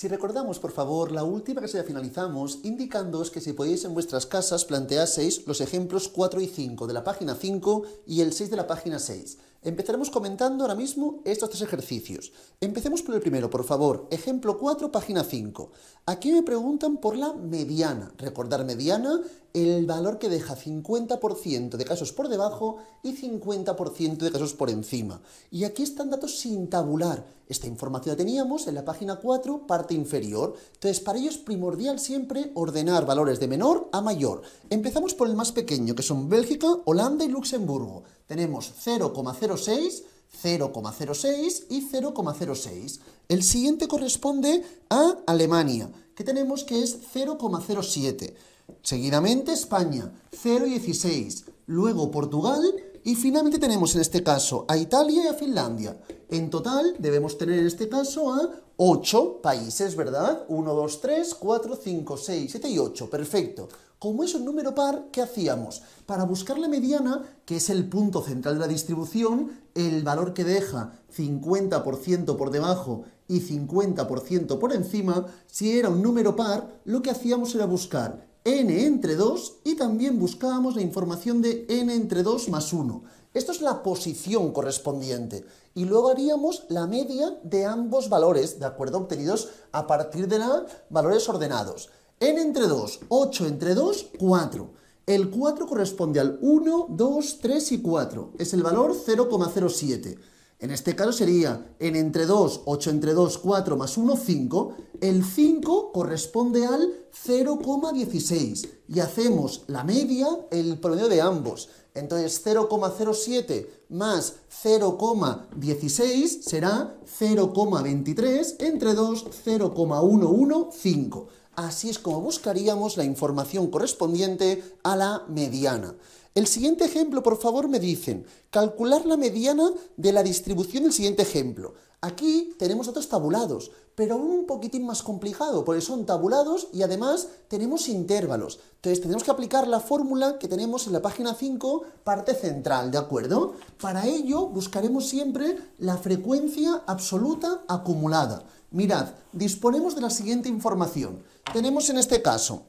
recordamos, por favor, la última que ya finalizamos, indicándoos que si podéis en vuestras casas planteaseis los ejemplos 4 y 5 de la página 5 y el 6 de la página 6. Empezaremos comentando ahora mismo estos tres ejercicios. Empecemos por el primero, por favor. Ejemplo 4, página 5. Aquí me preguntan por la mediana. Recordar mediana, el valor que deja 50% de casos por debajo y 50% de casos por encima. Y aquí están datos sin tabular. Esta información la teníamos en la página 4, parte inferior. Entonces, para ello es primordial siempre ordenar valores de menor a mayor. Empezamos por el más pequeño, que son Bélgica, Holanda y Luxemburgo. Tenemos 0,06, 0,06 y 0,06. El siguiente corresponde a Alemania, que tenemos que es 0,07. Seguidamente España, 0,16. Luego Portugal y finalmente tenemos en este caso a Italia y a Finlandia. En total debemos tener en este caso a 8 países, ¿verdad? 1, 2, 3, 4, 5, 6, 7 y 8. Perfecto. Como es un número par, ¿qué hacíamos? Para buscar la mediana, que es el punto central de la distribución, el valor que deja 50% por debajo y 50% por encima, si era un número par, lo que hacíamos era buscar n entre 2 y también buscábamos la información de n entre 2 más 1. Esto es la posición correspondiente. Y luego haríamos la media de ambos valores, ¿de acuerdo? Obtenidos a partir de los valores ordenados. n entre 2, 8 entre 2, 4. El 4 corresponde al 1, 2, 3 y 4. Es el valor 0,07. En este caso sería n entre 2, 8 entre 2, 4 más 1, 5. El 5 corresponde al 0,16. Y hacemos la media, el promedio de ambos. Entonces 0,07 más 0,16 será 0,23 entre 2, 0,115. Así es como buscaríamos la información correspondiente a la mediana. El siguiente ejemplo, por favor, me dicen, calcular la mediana de la distribución del siguiente ejemplo. Aquí tenemos datos tabulados, pero aún un poquitín más complicado, porque son tabulados y además tenemos intervalos. Entonces tenemos que aplicar la fórmula que tenemos en la página 5, parte central, ¿de acuerdo? Para ello buscaremos siempre la frecuencia absoluta acumulada. Mirad, disponemos de la siguiente información. Tenemos en este caso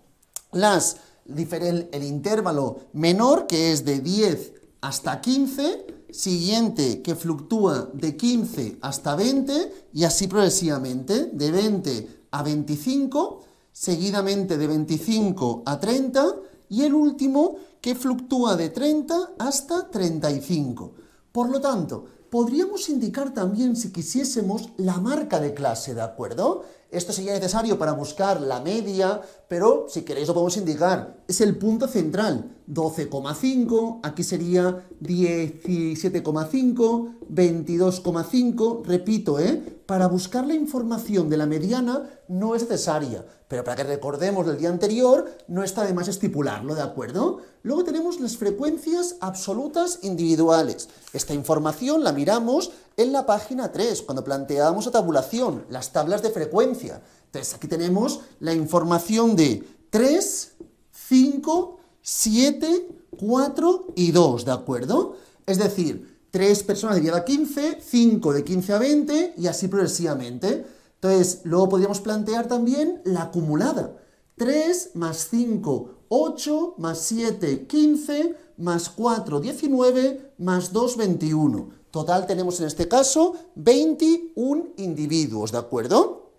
el intervalo menor, que es de 10 hasta 15, siguiente que fluctúa de 15 hasta 20 y así progresivamente, de 20 a 25, seguidamente de 25 a 30 y el último que fluctúa de 30 hasta 35. Por lo tanto, podríamos indicar también, si quisiésemos, la marca de clase, ¿de acuerdo? Esto sería necesario para buscar la media, pero si queréis lo podemos indicar. Es el punto central, 12,5, aquí sería 17,5, 22,5, repito, para buscar la información de la mediana no es necesaria, pero para que recordemos del día anterior no está de más estipularlo, ¿de acuerdo? Luego tenemos las frecuencias absolutas individuales. Esta información la miramos en la página 3, cuando planteábamos la tabulación, las tablas de frecuencia. Entonces, aquí tenemos la información de 3, 5, 7, 4 y 2, ¿de acuerdo? Es decir, 3 personas de 10 a 15, 5 de 15 a 20 y así progresivamente. Entonces, luego podríamos plantear también la acumulada. 3 más 5, 8, más 7, 15, más 4, 19, más 2, 21. Total tenemos en este caso 21 individuos, ¿de acuerdo?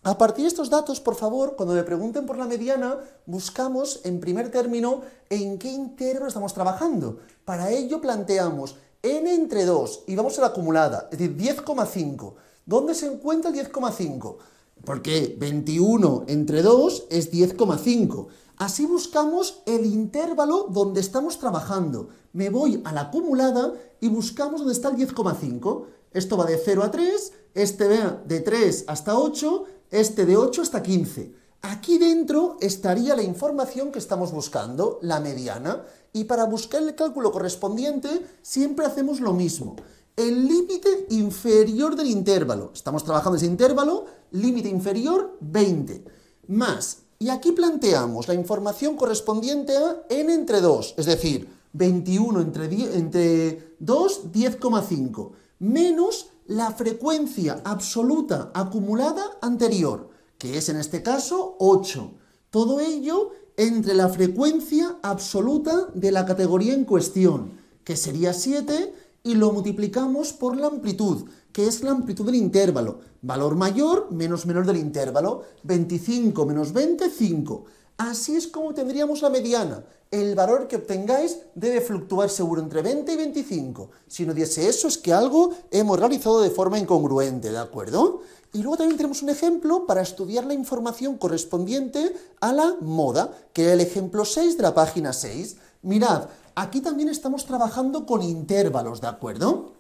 A partir de estos datos, por favor, cuando me pregunten por la mediana, buscamos en primer término en qué intervalo estamos trabajando. Para ello planteamos n entre 2 y vamos a la acumulada, es decir, 10,5. ¿Dónde se encuentra el 10,5? Porque 21 entre 2 es 10,5. Así buscamos el intervalo donde estamos trabajando. Me voy a la acumulada y buscamos dónde está el 10,5. Esto va de 0 a 3, este va de 3 hasta 8, este de 8 hasta 15. Aquí dentro estaría la información que estamos buscando, la mediana, y para buscar el cálculo correspondiente siempre hacemos lo mismo. El límite inferior del intervalo, estamos trabajando ese intervalo, límite inferior 20, más, y aquí planteamos la información correspondiente a n entre 2, es decir, 21 entre 2, 10,5, menos la frecuencia absoluta acumulada anterior, que es en este caso 8. Todo ello entre la frecuencia absoluta de la categoría en cuestión, que sería 7, y lo multiplicamos por la amplitud, que es la amplitud del intervalo. Valor mayor menos menor del intervalo. 25 menos 20, 5. Así es como tendríamos la mediana. El valor que obtengáis debe fluctuar seguro entre 20 y 25. Si no diese eso, es que algo hemos realizado de forma incongruente, ¿de acuerdo? Y luego también tenemos un ejemplo para estudiar la información correspondiente a la moda, que es el ejemplo 6 de la página 6. Mirad, aquí también estamos trabajando con intervalos, ¿de acuerdo?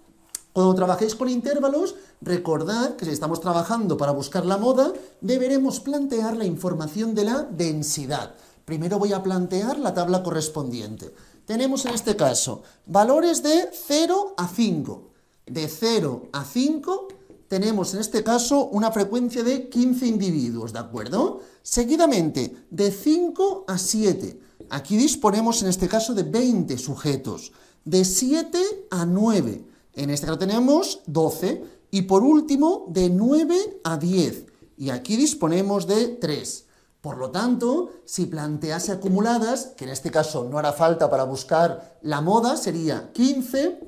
Cuando trabajéis con intervalos, recordad que si estamos trabajando para buscar la moda, deberemos plantear la información de la densidad. Primero voy a plantear la tabla correspondiente. Tenemos en este caso valores de 0 a 5. De 0 a 5 tenemos en este caso una frecuencia de 15 individuos, ¿de acuerdo? Seguidamente, de 5 a 7. Aquí disponemos en este caso de 20 sujetos. De 7 a 9. En este caso tenemos 12. Y por último, de 9 a 10. Y aquí disponemos de 3. Por lo tanto, si plantease acumuladas, que en este caso no hará falta para buscar la moda, sería 15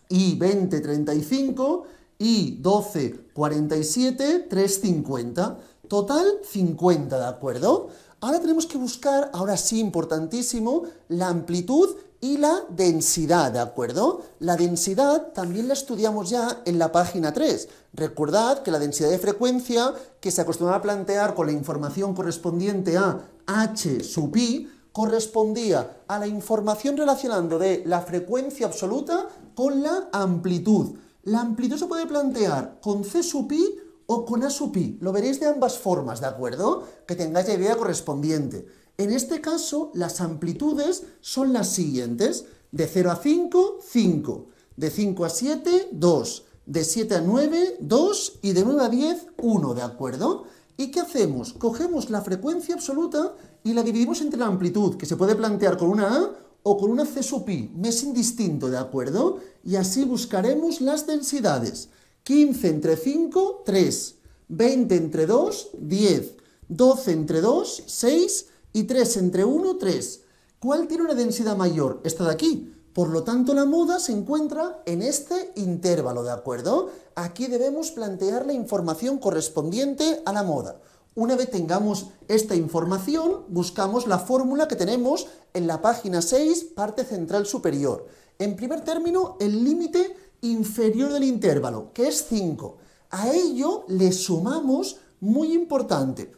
y 20, 35 y 12, 47, 3, 50. Total, 50, ¿de acuerdo? Ahora tenemos que buscar, ahora sí, importantísimo, la amplitud y la densidad, ¿de acuerdo? La densidad también la estudiamos ya en la página 3. Recordad que la densidad de frecuencia, que se acostumbraba a plantear con la información correspondiente a h sub i, correspondía a la información relacionando de la frecuencia absoluta con la amplitud. La amplitud se puede plantear con c sub i o con a sub i. Lo veréis de ambas formas, ¿de acuerdo? Que tengáis la idea correspondiente. En este caso, las amplitudes son las siguientes. De 0 a 5, 5. De 5 a 7, 2. De 7 a 9, 2. Y de 9 a 10, 1, ¿de acuerdo? ¿Y qué hacemos? Cogemos la frecuencia absoluta y la dividimos entre la amplitud, que se puede plantear con una A o con una C sub i. Me es indistinto, ¿de acuerdo? Y así buscaremos las densidades. 15 entre 5, 3. 20 entre 2, 10. 12 entre 2, 6. Y 3 entre 1, 3. ¿Cuál tiene una densidad mayor? Esta de aquí. Por lo tanto, la moda se encuentra en este intervalo, ¿de acuerdo? Aquí debemos plantear la información correspondiente a la moda. Una vez tengamos esta información, buscamos la fórmula que tenemos en la página 6, parte central superior. En primer término, el límite inferior del intervalo, que es 5. A ello le sumamos, muy importante,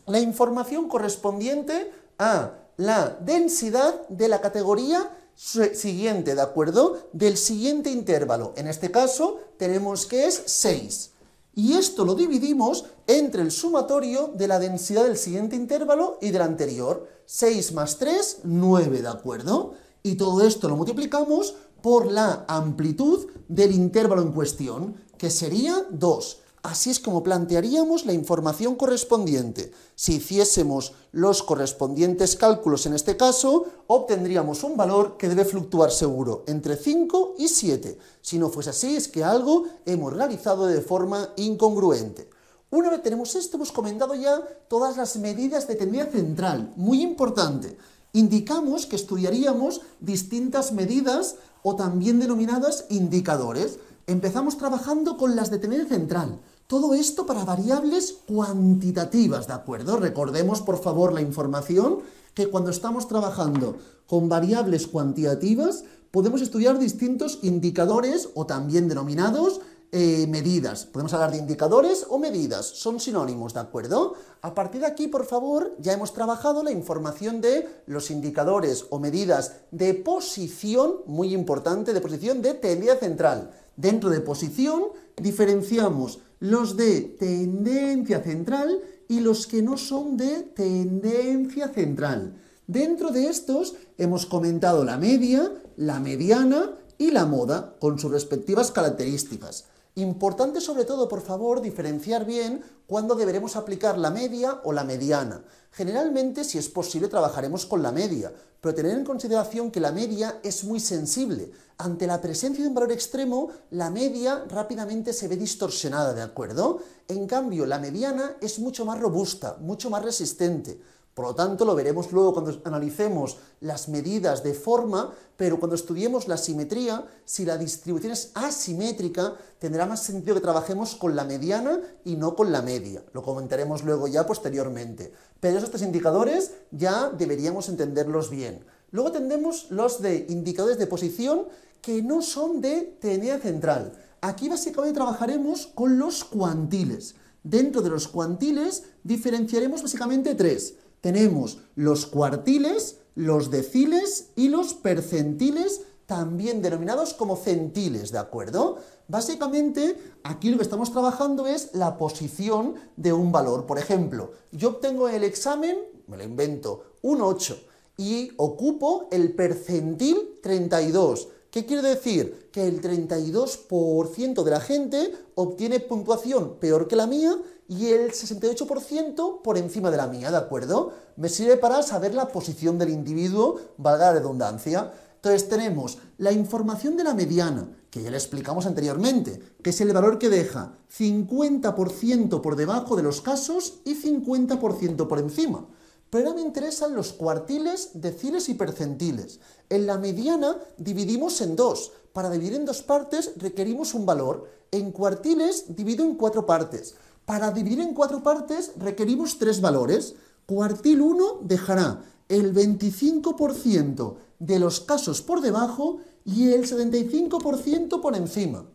la información correspondiente a la densidad de la categoría siguiente, ¿de acuerdo? Del siguiente intervalo. En este caso tenemos que es 6. Y esto lo dividimos entre el sumatorio de la densidad del siguiente intervalo y del anterior. 6 más 3, 9, ¿de acuerdo? Y todo esto lo multiplicamos por la amplitud del intervalo en cuestión, que sería 2. Así es como plantearíamos la información correspondiente. Si hiciésemos los correspondientes cálculos en este caso, obtendríamos un valor que debe fluctuar seguro entre 5 y 7. Si no fuese así, es que algo hemos realizado de forma incongruente. Una vez tenemos esto, hemos comentado ya todas las medidas de tendencia central. Muy importante. Indicamos que estudiaríamos distintas medidas o también denominadas indicadores. Empezamos trabajando con las de tendencia central. Todo esto para variables cuantitativas, ¿de acuerdo? Recordemos, por favor, la información que cuando estamos trabajando con variables cuantitativas podemos estudiar distintos indicadores o también denominados medidas. Podemos hablar de indicadores o medidas, son sinónimos, ¿de acuerdo? A partir de aquí, por favor, ya hemos trabajado la información de los indicadores o medidas de posición, muy importante, de posición de tendencia central. Dentro de posición diferenciamos los de tendencia central y los que no son de tendencia central. Dentro de estos hemos comentado la media, la mediana y la moda, con sus respectivas características. Importante sobre todo, por favor, diferenciar bien cuándo deberemos aplicar la media o la mediana. Generalmente, si es posible, trabajaremos con la media, pero tener en consideración que la media es muy sensible. Ante la presencia de un valor extremo, la media rápidamente se ve distorsionada, ¿de acuerdo? En cambio, la mediana es mucho más robusta, mucho más resistente. Por lo tanto, lo veremos luego cuando analicemos las medidas de forma, pero cuando estudiemos la simetría, si la distribución es asimétrica, tendrá más sentido que trabajemos con la mediana y no con la media. Lo comentaremos luego ya posteriormente. Pero esos tres indicadores ya deberíamos entenderlos bien. Luego tendremos los de indicadores de posición que no son de tendencia central. Aquí básicamente trabajaremos con los cuantiles. Dentro de los cuantiles diferenciaremos básicamente tres. Tenemos los cuartiles, los deciles y los percentiles, también denominados como centiles, ¿de acuerdo? Básicamente, aquí lo que estamos trabajando es la posición de un valor. Por ejemplo, yo obtengo en el examen, me lo invento, un 8 y ocupo el percentil 32. ¿Qué quiere decir? Que el 32% de la gente obtiene puntuación peor que la mía y el 68% por encima de la mía, ¿de acuerdo? Me sirve para saber la posición del individuo, valga la redundancia. Entonces tenemos la información de la mediana, que ya le explicamos anteriormente, que es el valor que deja 50% por debajo de los casos y 50% por encima. Pero ahora me interesan los cuartiles, deciles y percentiles. En la mediana dividimos en dos. Para dividir en dos partes requerimos un valor. En cuartiles divido en 4 partes. Para dividir en 4 partes requerimos 3 valores. Cuartil 1 dejará el 25% de los casos por debajo y el 75% por encima.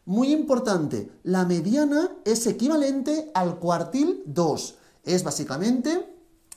Muy importante, la mediana es equivalente al cuartil 2. Es básicamente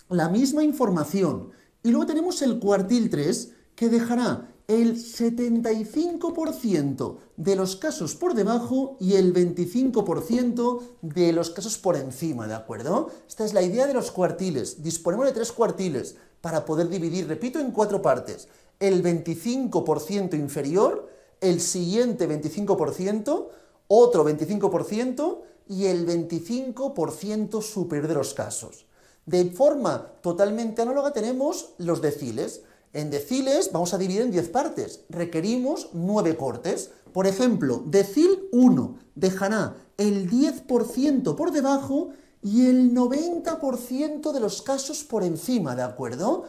la misma información. Y luego tenemos el cuartil 3, que dejará el 75% de los casos por debajo y el 25% de los casos por encima, ¿de acuerdo? Esta es la idea de los cuartiles. Disponemos de 3 cuartiles para poder dividir, repito, en 4 partes. El 25% inferior, el siguiente 25%, otro 25% y el 25% superior de los casos. De forma totalmente análoga tenemos los deciles. En deciles vamos a dividir en 10 partes. Requerimos 9 cortes. Por ejemplo, decil 1 dejará el 10% por debajo y el 90% de los casos por encima, ¿de acuerdo?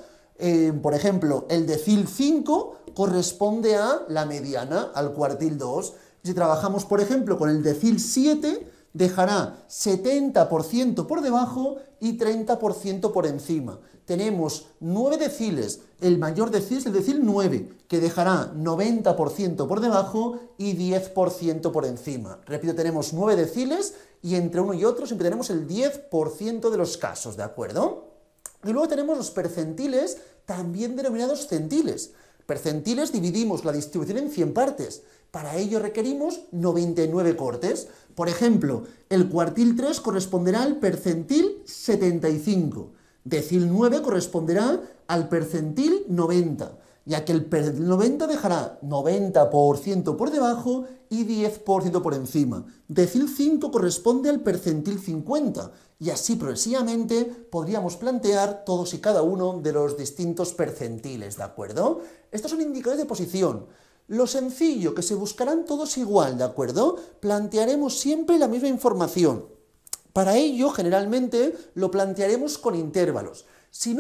Por ejemplo, el decil 5 corresponde a la mediana, al cuartil 2. Si trabajamos, por ejemplo, con el decil 7, dejará 70% por debajo y 30% por encima. Tenemos 9 deciles, el mayor decil es el decil 9, que dejará 90% por debajo y 10% por encima. Repito, tenemos 9 deciles y entre uno y otro siempre tenemos el 10% de los casos, ¿de acuerdo? Y luego tenemos los percentiles, también denominados centiles. Percentiles dividimos la distribución en 100 partes. Para ello requerimos 99 cortes. Por ejemplo, el cuartil 3 corresponderá al percentil 75. Decil 9 corresponderá al percentil 90, ya que el 90 dejará 90% por debajo y 10% por encima. Decil 5 corresponde al percentil 50, y así progresivamente podríamos plantear todos y cada uno de los distintos percentiles, ¿de acuerdo? Estos son indicadores de posición. Lo sencillo, que se buscarán todos igual, ¿de acuerdo? Plantearemos siempre la misma información. Para ello, generalmente, lo plantearemos con intervalos. Si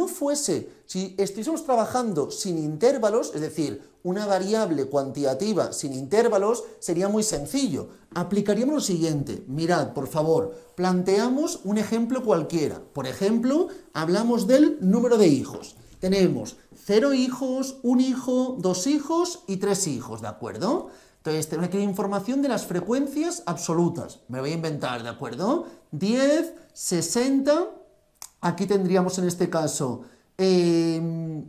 estuviésemos trabajando sin intervalos, es decir, una variable cuantitativa sin intervalos, sería muy sencillo. Aplicaríamos lo siguiente. Mirad, por favor, planteamos un ejemplo cualquiera. Por ejemplo, hablamos del número de hijos. Tenemos 0 hijos, 1 hijo, 2 hijos y 3 hijos, ¿de acuerdo? Entonces, tenemos aquí información de las frecuencias absolutas. Me lo voy a inventar, ¿de acuerdo? 10, 60, aquí tendríamos en este caso,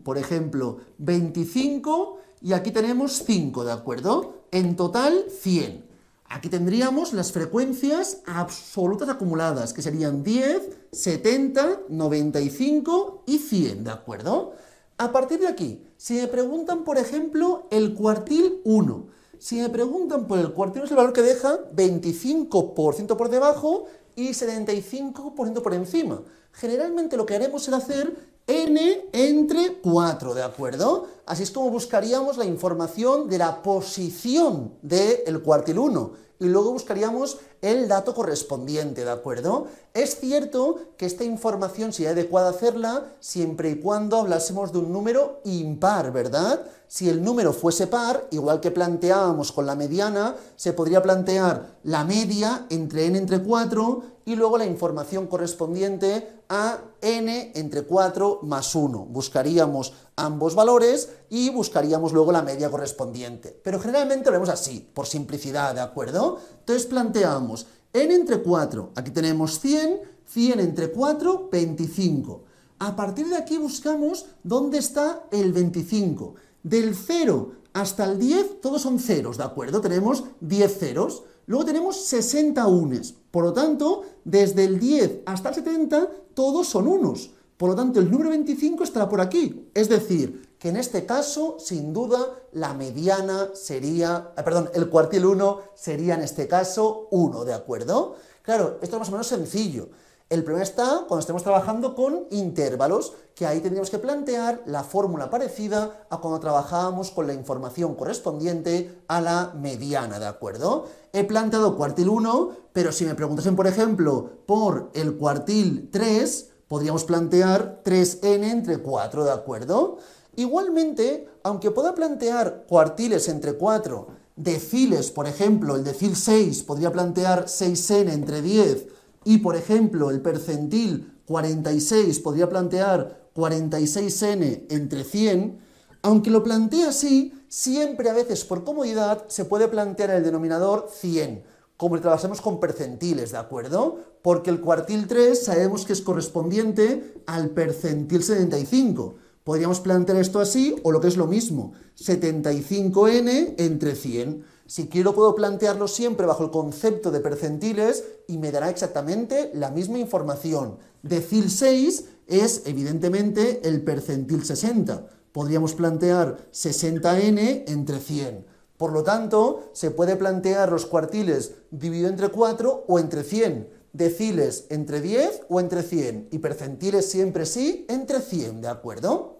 por ejemplo, 25 y aquí tenemos 5, ¿de acuerdo? En total, 100. Aquí tendríamos las frecuencias absolutas acumuladas, que serían 10, 70, 95 y 100, ¿de acuerdo? A partir de aquí, si me preguntan, por ejemplo, el cuartil 1, Si me preguntan por el cuartil 1 es el valor que deja 25% por debajo y 75% por encima. Generalmente lo que haremos será hacer n entre 4, ¿de acuerdo? Así es como buscaríamos la información de la posición del cuartil 1 y luego buscaríamos el dato correspondiente, ¿de acuerdo? Es cierto que esta información sería adecuada hacerla siempre y cuando hablásemos de un número impar, ¿verdad? Si el número fuese par, igual que planteábamos con la mediana, se podría plantear la media entre n entre 4 y luego la información correspondiente a n entre 4 más 1. Buscaríamos ambos valores y buscaríamos luego la media correspondiente. Pero generalmente lo vemos así, por simplicidad, ¿de acuerdo? Entonces planteamos n entre 4, aquí tenemos 100, 100 entre 4, 25. A partir de aquí buscamos dónde está el 25. Del 0 hasta el 10, todos son ceros, ¿de acuerdo? Tenemos 10 ceros. Luego tenemos 60 unes. Por lo tanto, desde el 10 hasta el 70, todos son unos. Por lo tanto, el número 25 estará por aquí. Es decir, que en este caso, sin duda, la mediana sería... el cuartil 1 sería en este caso 1, ¿de acuerdo? Claro, esto es más o menos sencillo. El problema está cuando estemos trabajando con intervalos, que ahí tendríamos que plantear la fórmula parecida a cuando trabajábamos con la información correspondiente a la mediana, ¿de acuerdo? He planteado cuartil 1, pero si me preguntasen, por ejemplo, por el cuartil 3, podríamos plantear 3n entre 4, ¿de acuerdo? Igualmente, aunque pueda plantear cuartiles entre 4, deciles, por ejemplo, el decil 6 podría plantear 6n entre 10, y, por ejemplo, el percentil 46 podría plantear 46n entre 100, aunque lo plantee así, siempre a veces por comodidad se puede plantear el denominador 100, como si trabajásemos con percentiles, ¿de acuerdo? Porque el cuartil 3 sabemos que es correspondiente al percentil 75. Podríamos plantear esto así, o lo que es lo mismo, 75n entre 100. Si quiero puedo plantearlo siempre bajo el concepto de percentiles y me dará exactamente la misma información. Decil 6 es evidentemente el percentil 60. Podríamos plantear 60n entre 100. Por lo tanto, se puede plantear los cuartiles dividido entre 4 o entre 100. Deciles entre 10 o entre 100. Y percentiles siempre sí entre 100, ¿de acuerdo?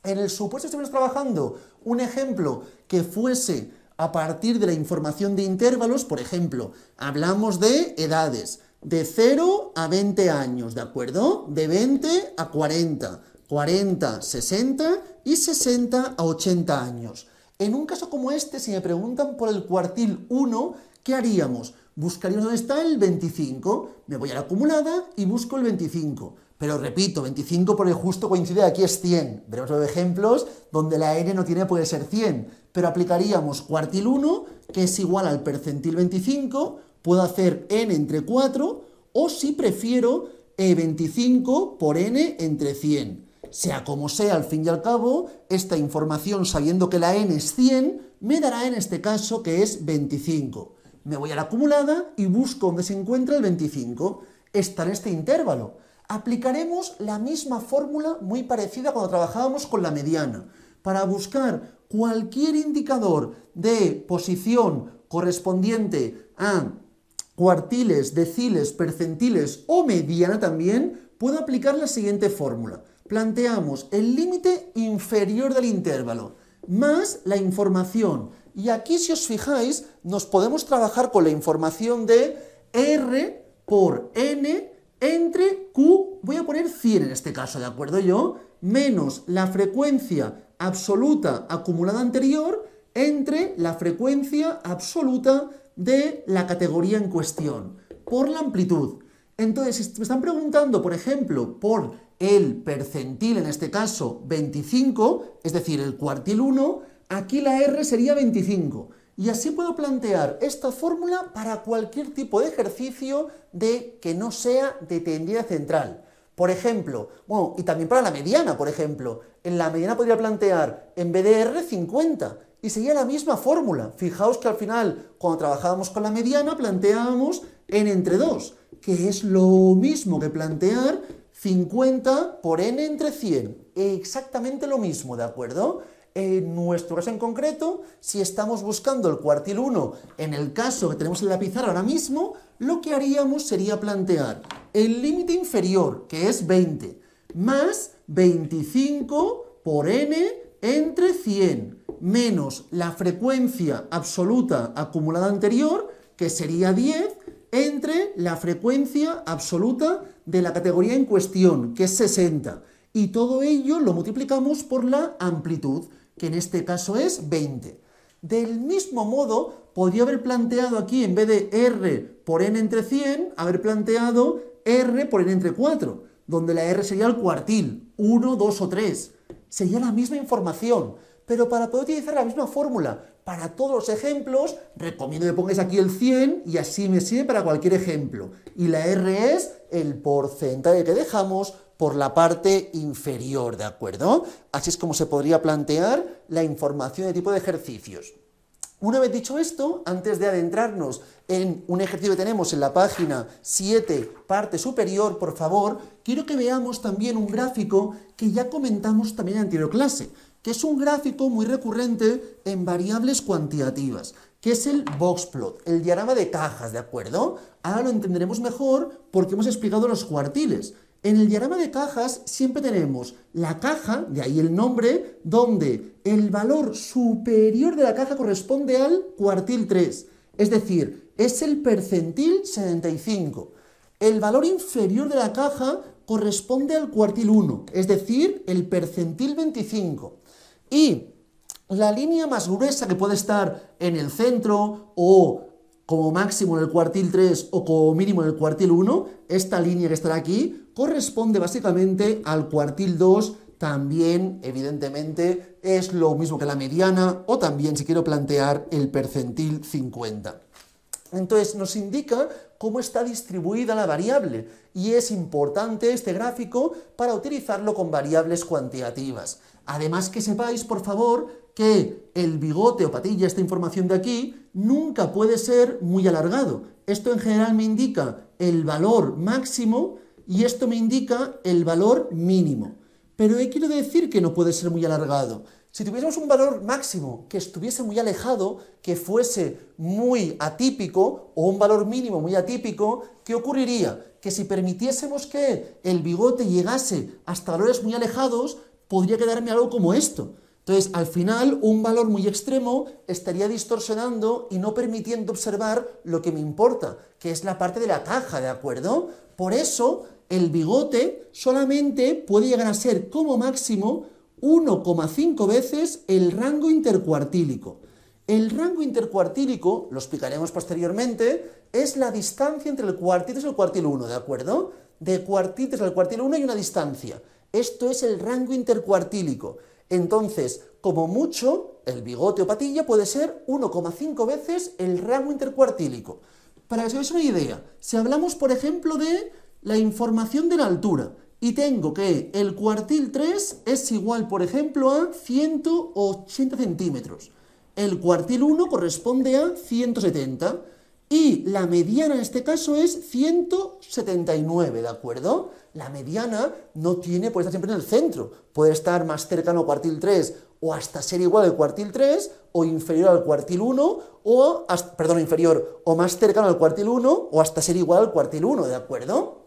En el supuesto que estemos trabajando un ejemplo que fuese a partir de la información de intervalos, por ejemplo, hablamos de edades, de 0 a 20 años, ¿de acuerdo? De 20 a 40, 40 a 60 y 60 a 80 años. En un caso como este, si me preguntan por el cuartil 1, ¿qué haríamos? Buscaríamos dónde está el 25, me voy a la acumulada y busco el 25. Pero repito, 25 porque justo coincide, aquí es 100. Veremos los ejemplos donde la n no tiene, puede ser 100. Pero aplicaríamos cuartil 1, que es igual al percentil 25, puedo hacer n entre 4, o si prefiero, 25 por n entre 100. Sea como sea, al fin y al cabo, esta información, sabiendo que la n es 100, me dará en este caso que es 25. Me voy a la acumulada y busco donde se encuentra el 25. Está en este intervalo. Aplicaremos la misma fórmula muy parecida cuando trabajábamos con la mediana. Para buscar cualquier indicador de posición correspondiente a cuartiles, deciles, percentiles o mediana también, puedo aplicar la siguiente fórmula. Planteamos el límite inferior del intervalo más la información. Y aquí, si os fijáis, nos podemos trabajar con la información de R por N entre Q, voy a poner 100 en este caso, ¿de acuerdo yo? Menos la frecuencia absoluta acumulada anterior entre la frecuencia absoluta de la categoría en cuestión, por la amplitud. Entonces, si me están preguntando, por ejemplo, por el percentil, en este caso 25, es decir, el cuartil 1, aquí la R sería 25. Y así puedo plantear esta fórmula para cualquier tipo de ejercicio que no sea de tendencia central. Por ejemplo, bueno, y también para la mediana, por ejemplo. En la mediana podría plantear, en vez de R, 50. Y sería la misma fórmula. Fijaos que al final, cuando trabajábamos con la mediana, planteábamos n entre 2, que es lo mismo que plantear 50 por n entre 100, exactamente lo mismo, ¿de acuerdo? En nuestro caso en concreto, si estamos buscando el cuartil 1, en el caso que tenemos en la pizarra ahora mismo, lo que haríamos sería plantear el límite inferior, que es 20, más 25 por n entre 100, menos la frecuencia absoluta acumulada anterior, que sería 10, entre la frecuencia absoluta de la categoría en cuestión, que es 60. Y todo ello lo multiplicamos por la amplitud, que en este caso es 20. Del mismo modo, podría haber planteado aquí, en vez de r por n entre 100, haber planteado r por n entre 4, donde la r sería el cuartil, 1, 2 o 3. Sería la misma información, pero para poder utilizar la misma fórmula para todos los ejemplos, recomiendo que pongáis aquí el 100 y así me sirve para cualquier ejemplo. Y la r es el porcentaje que dejamos por la parte inferior, ¿de acuerdo? Así es como se podría plantear la información de tipo de ejercicios. Una vez dicho esto, antes de adentrarnos en un ejercicio que tenemos en la página 7, parte superior, por favor, quiero que veamos también un gráfico que ya comentamos también en la anterior clase, que es un gráfico muy recurrente en variables cuantitativas, que es el boxplot, el diagrama de cajas, ¿de acuerdo? Ahora lo entenderemos mejor porque hemos explicado los cuartiles. En el diagrama de cajas siempre tenemos la caja, de ahí el nombre, donde el valor superior de la caja corresponde al cuartil 3, es decir, es el percentil 75. El valor inferior de la caja corresponde al cuartil 1, es decir, el percentil 25. Y la línea más gruesa que puede estar en el centro o como máximo en el cuartil 3 o como mínimo en el cuartil 1, esta línea que estará aquí, corresponde básicamente al cuartil 2, también evidentemente es lo mismo que la mediana o también si quiero plantear el percentil 50. Entonces nos indica cómo está distribuida la variable y es importante este gráfico para utilizarlo con variables cuantitativas. Además que sepáis, por favor, que el bigote o patilla, esta información de aquí, nunca puede ser muy alargado. Esto en general me indica el valor máximo y esto me indica el valor mínimo. Pero ¿qué quiero decir que no puede ser muy alargado? Si tuviésemos un valor máximo que estuviese muy alejado, que fuese muy atípico, o un valor mínimo muy atípico, ¿qué ocurriría? Que si permitiésemos que el bigote llegase hasta valores muy alejados, podría quedarme algo como esto. Entonces, al final, un valor muy extremo estaría distorsionando y no permitiendo observar lo que me importa, que es la parte de la caja, ¿de acuerdo? Por eso, el bigote solamente puede llegar a ser como máximo 1,5 veces el rango intercuartílico. El rango intercuartílico, lo explicaremos posteriormente, es la distancia entre el cuartil 3 y el cuartil 1, ¿de acuerdo? De cuartil 3 al cuartil 1 hay una distancia. Esto es el rango intercuartílico. Entonces, como mucho, el bigote o patilla puede ser 1,5 veces el rango intercuartílico. Para que os hagáis una idea, si hablamos, por ejemplo, de la información de la altura, y tengo que el cuartil 3 es igual, por ejemplo, a 180 centímetros. El cuartil 1 corresponde a 170. Y la mediana en este caso es 179, ¿de acuerdo? La mediana no puede estar siempre en el centro. Puede estar más cercano al cuartil 3 o hasta ser igual al cuartil 3 o inferior al cuartil 1 o, inferior o más cercano al cuartil 1 o hasta ser igual al cuartil 1, ¿de acuerdo?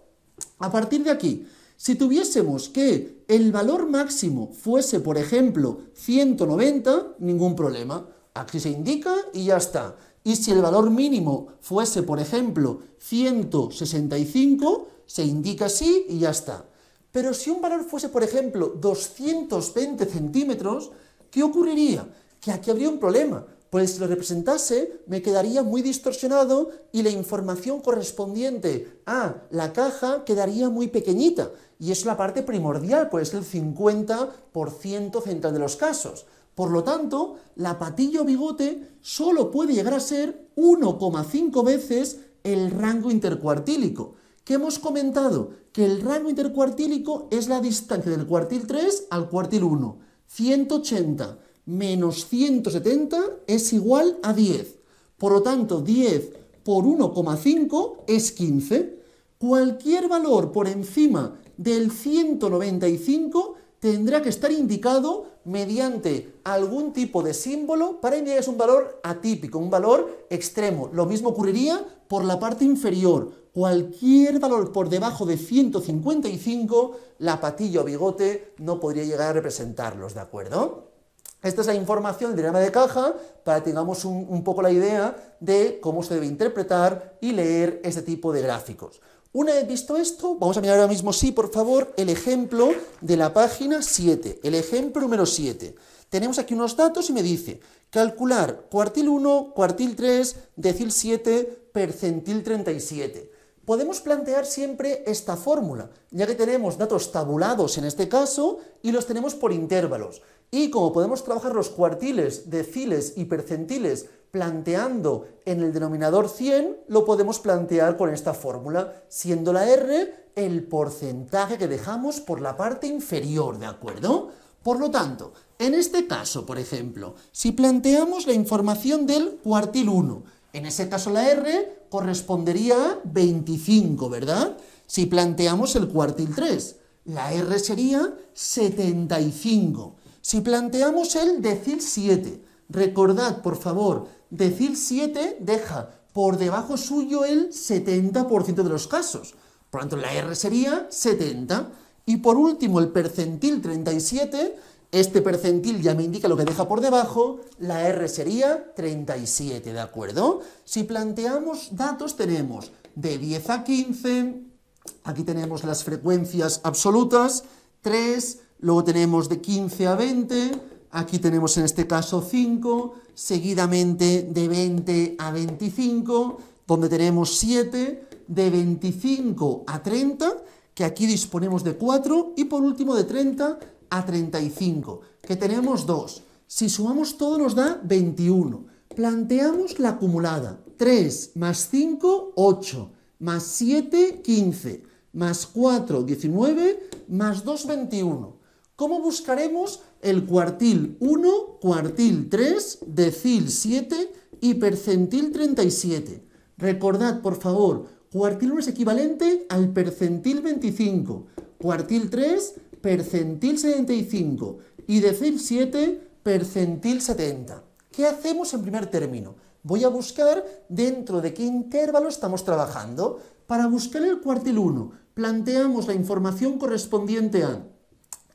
A partir de aquí, si tuviésemos que el valor máximo fuese, por ejemplo, 190, ningún problema. Aquí se indica y ya está. Y si el valor mínimo fuese, por ejemplo, 165, se indica así y ya está. Pero si un valor fuese, por ejemplo, 220 centímetros, ¿qué ocurriría? Que aquí habría un problema, pues si lo representase me quedaría muy distorsionado y la información correspondiente a la caja quedaría muy pequeñita. Y es la parte primordial, pues es el 50% central de los casos. Por lo tanto, la patilla o bigote solo puede llegar a ser 1,5 veces el rango intercuartílico. ¿Qué hemos comentado? Que el rango intercuartílico es la distancia del cuartil 3 al cuartil 1. 180 menos 170 es igual a 10. Por lo tanto, 10 por 1,5 es 15. Cualquier valor por encima del 195 tendrá que estar indicado mediante algún tipo de símbolo para indicar que es un valor atípico, un valor extremo. Lo mismo ocurriría por la parte inferior. Cualquier valor por debajo de 155, la patilla o bigote no podría llegar a representarlos, ¿de acuerdo? Esta es la información del diagrama de caja para que tengamos un poco la idea de cómo se debe interpretar y leer este tipo de gráficos. Una vez visto esto, vamos a mirar ahora mismo, sí, por favor, el ejemplo de la página 7, el ejemplo número 7. Tenemos aquí unos datos y me dice, calcular cuartil 1, cuartil 3, decil 7, percentil 37. Podemos plantear siempre esta fórmula, ya que tenemos datos tabulados en este caso y los tenemos por intervalos. Y como podemos trabajar los cuartiles, deciles y percentiles planteando en el denominador 100, lo podemos plantear con esta fórmula, siendo la R el porcentaje que dejamos por la parte inferior, ¿de acuerdo? Por lo tanto, en este caso, por ejemplo, si planteamos la información del cuartil 1, en ese caso la R correspondería a 25, ¿verdad? Si planteamos el cuartil 3, la R sería 75. Si planteamos el decil 7, recordad, por favor, decil 7 deja por debajo suyo el 70% de los casos. Por lo tanto, la R sería 70. Y por último, el percentil 37, este percentil ya me indica lo que deja por debajo, la R sería 37, ¿de acuerdo? Si planteamos datos, tenemos de 10 a 15, aquí tenemos las frecuencias absolutas, 3, luego tenemos de 15 a 20, aquí tenemos en este caso 5, seguidamente de 20 a 25, donde tenemos 7, de 25 a 30, que aquí disponemos de 4, y por último de 30 a 35, que tenemos 2. Si sumamos todo nos da 21. Planteamos la acumulada. 3 más 5, 8, más 7, 15, más 4, 19, más 2, 21. ¿Cómo buscaremos el cuartil 1, cuartil 3, decil 7 y percentil 37? Recordad, por favor, cuartil 1 es equivalente al percentil 25, cuartil 3, percentil 75 y decil 7, percentil 70. ¿Qué hacemos en primer término? Voy a buscar dentro de qué intervalo estamos trabajando. Para buscar el cuartil 1, planteamos la información correspondiente a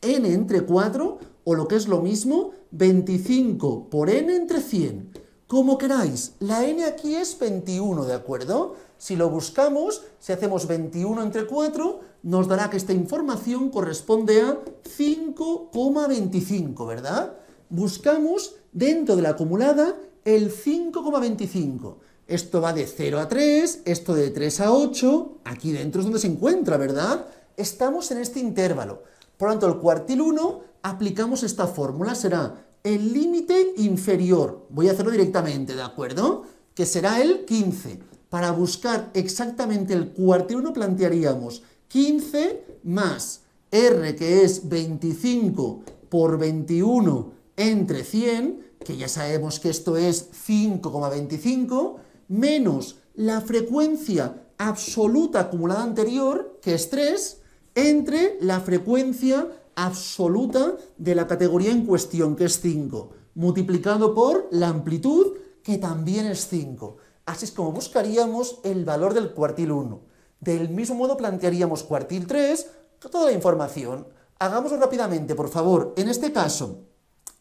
n entre 4, o lo que es lo mismo, 25 por n entre 100. Como queráis, la n aquí es 21, ¿de acuerdo? Si lo buscamos, si hacemos 21 entre 4, nos dará que esta información corresponde a 5,25, ¿verdad? Buscamos dentro de la acumulada el 5,25. Esto va de 0 a 3, esto de 3 a 8, aquí dentro es donde se encuentra, ¿verdad? Estamos en este intervalo. Por lo tanto, el cuartil 1, aplicamos esta fórmula, será el límite inferior. Voy a hacerlo directamente, ¿de acuerdo? Que será el 15. Para buscar exactamente el cuartil 1 plantearíamos 15 más R, que es 25 por 21 entre 100, que ya sabemos que esto es 5,25, menos la frecuencia absoluta acumulada anterior, que es 3, entre la frecuencia absoluta de la categoría en cuestión, que es 5, multiplicado por la amplitud, que también es 5. Así es como buscaríamos el valor del cuartil 1. Del mismo modo plantearíamos cuartil 3, toda la información. Hagámoslo rápidamente, por favor. En este caso,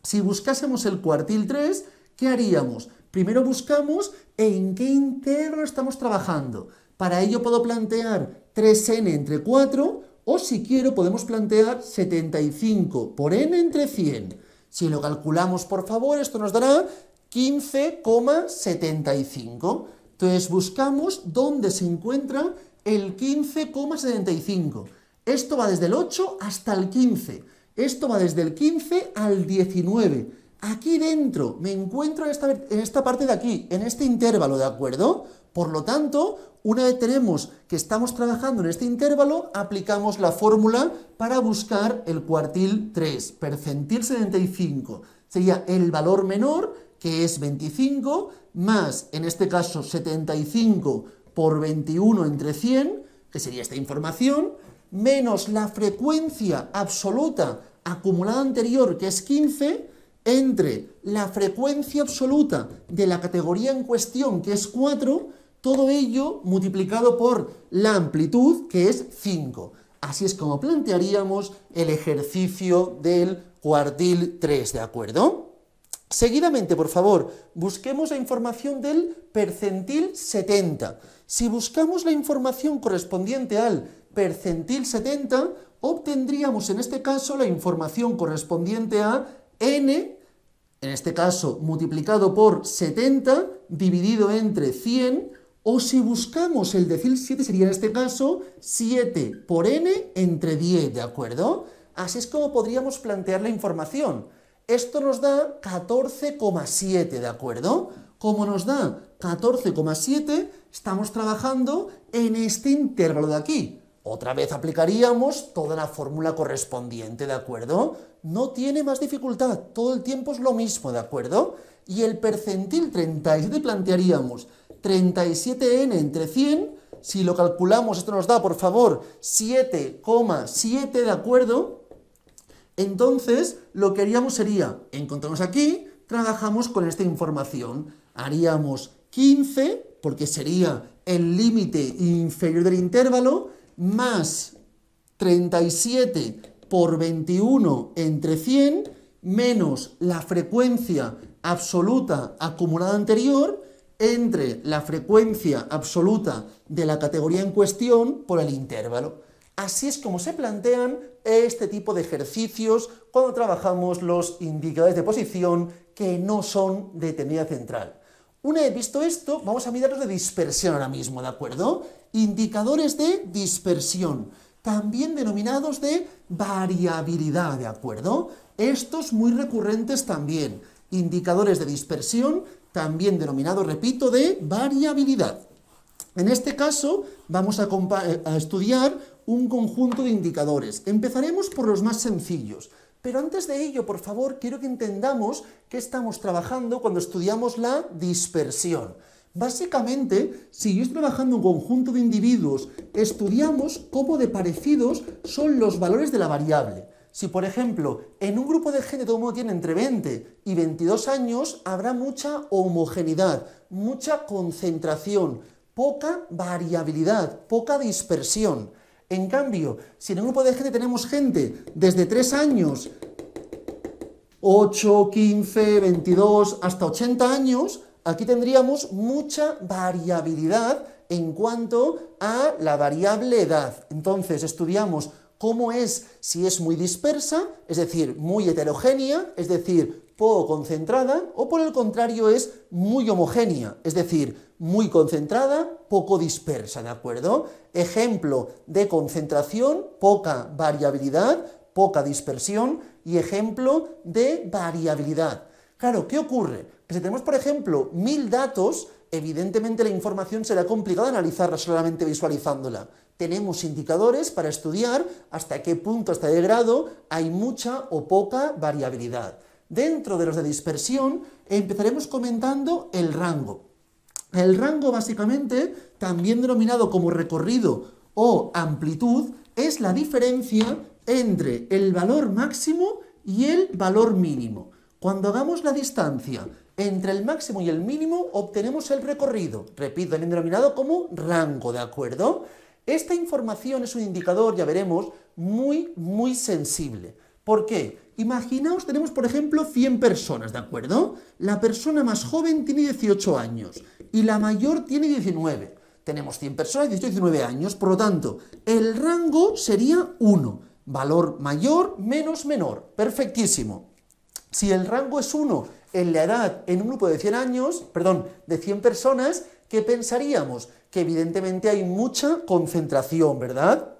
si buscásemos el cuartil 3, ¿qué haríamos? Primero buscamos en qué intervalo estamos trabajando. Para ello puedo plantear 3n entre 4, o si quiero podemos plantear 75 por n entre 100. Si lo calculamos, por favor, esto nos dará 15,75. Entonces buscamos dónde se encuentra el 15,75. Esto va desde el 8 hasta el 15. Esto va desde el 15 al 19. Aquí dentro me encuentro en esta parte de aquí, en este intervalo, ¿de acuerdo? Por lo tanto, una vez tenemos que estamos trabajando en este intervalo, aplicamos la fórmula para buscar el cuartil 3, percentil 75. Sería el valor menor, que es 25, más, en este caso, 75 por 21 entre 100, que sería esta información, menos la frecuencia absoluta acumulada anterior, que es 15, entre la frecuencia absoluta de la categoría en cuestión, que es 4, todo ello multiplicado por la amplitud, que es 5. Así es como plantearíamos el ejercicio del cuartil 3, ¿de acuerdo? Seguidamente, por favor, busquemos la información del percentil 70. Si buscamos la información correspondiente al percentil 70, obtendríamos en este caso la información correspondiente a n, en este caso multiplicado por 70 dividido entre 100, o si buscamos el decil 7 sería en este caso 7 por n entre 10, ¿de acuerdo? Así es como podríamos plantear la información. Esto nos da 14,7, ¿de acuerdo? Como nos da 14,7, estamos trabajando en este intervalo de aquí. Otra vez aplicaríamos toda la fórmula correspondiente, ¿de acuerdo? No tiene más dificultad, todo el tiempo es lo mismo, ¿de acuerdo? Y el percentil 37 plantearíamos 37n entre 100, si lo calculamos, esto nos da, por favor, 7,7, ¿de acuerdo? Entonces, lo que haríamos sería, encontramos aquí, trabajamos con esta información, haríamos 15, porque sería el límite inferior del intervalo, más 37 por 21 entre 100, menos la frecuencia absoluta acumulada anterior, entre la frecuencia absoluta de la categoría en cuestión por el intervalo. Así es como se plantean este tipo de ejercicios cuando trabajamos los indicadores de posición que no son de tendencia central. Una vez visto esto, vamos a mirar los de dispersión ahora mismo, ¿de acuerdo? Indicadores de dispersión, también denominados de variabilidad, ¿de acuerdo? Estos muy recurrentes también. Indicadores de dispersión, también denominados, repito, de variabilidad. En este caso, vamos a estudiar un conjunto de indicadores. Empezaremos por los más sencillos. Pero antes de ello, por favor, quiero que entendamos qué estamos trabajando cuando estudiamos la dispersión. Básicamente, si yo estoy trabajando un conjunto de individuos, estudiamos cómo de parecidos son los valores de la variable. Si, por ejemplo, en un grupo de gente todo el mundo tiene entre 20 y 22 años, habrá mucha homogeneidad, mucha concentración, poca variabilidad, poca dispersión. En cambio, si en un grupo de gente tenemos gente desde 3 años, 8, 15, 22, hasta 80 años, aquí tendríamos mucha variabilidad en cuanto a la variable edad. Entonces, estudiamos cómo es, si es muy dispersa, es decir, muy heterogénea, es decir, poco concentrada, o por el contrario es muy homogénea, es decir, muy concentrada, poco dispersa, ¿de acuerdo? Ejemplo de concentración, poca variabilidad, poca dispersión, y ejemplo de variabilidad. Claro, ¿qué ocurre? Que si tenemos, por ejemplo, 1000 datos, evidentemente la información será complicada analizarla solamente visualizándola. Tenemos indicadores para estudiar hasta qué punto, hasta qué grado, hay mucha o poca variabilidad. Dentro de los de dispersión, empezaremos comentando el rango. El rango, básicamente, también denominado como recorrido o amplitud, es la diferencia entre el valor máximo y el valor mínimo. Cuando hagamos la distancia entre el máximo y el mínimo, obtenemos el recorrido. Repito, también denominado como rango, ¿de acuerdo? Esta información es un indicador, ya veremos, muy sensible. ¿Por qué? Imaginaos, tenemos, por ejemplo, 100 personas, ¿de acuerdo? La persona más joven tiene 18 años y la mayor tiene 19. Tenemos 100 personas, 18 y 19 años, por lo tanto, el rango sería 1. Valor mayor menos menor. Perfectísimo. Si el rango es 1 en la edad, en un grupo de 100 años, perdón, de 100 personas, ¿qué pensaríamos? Que evidentemente hay mucha concentración, ¿verdad?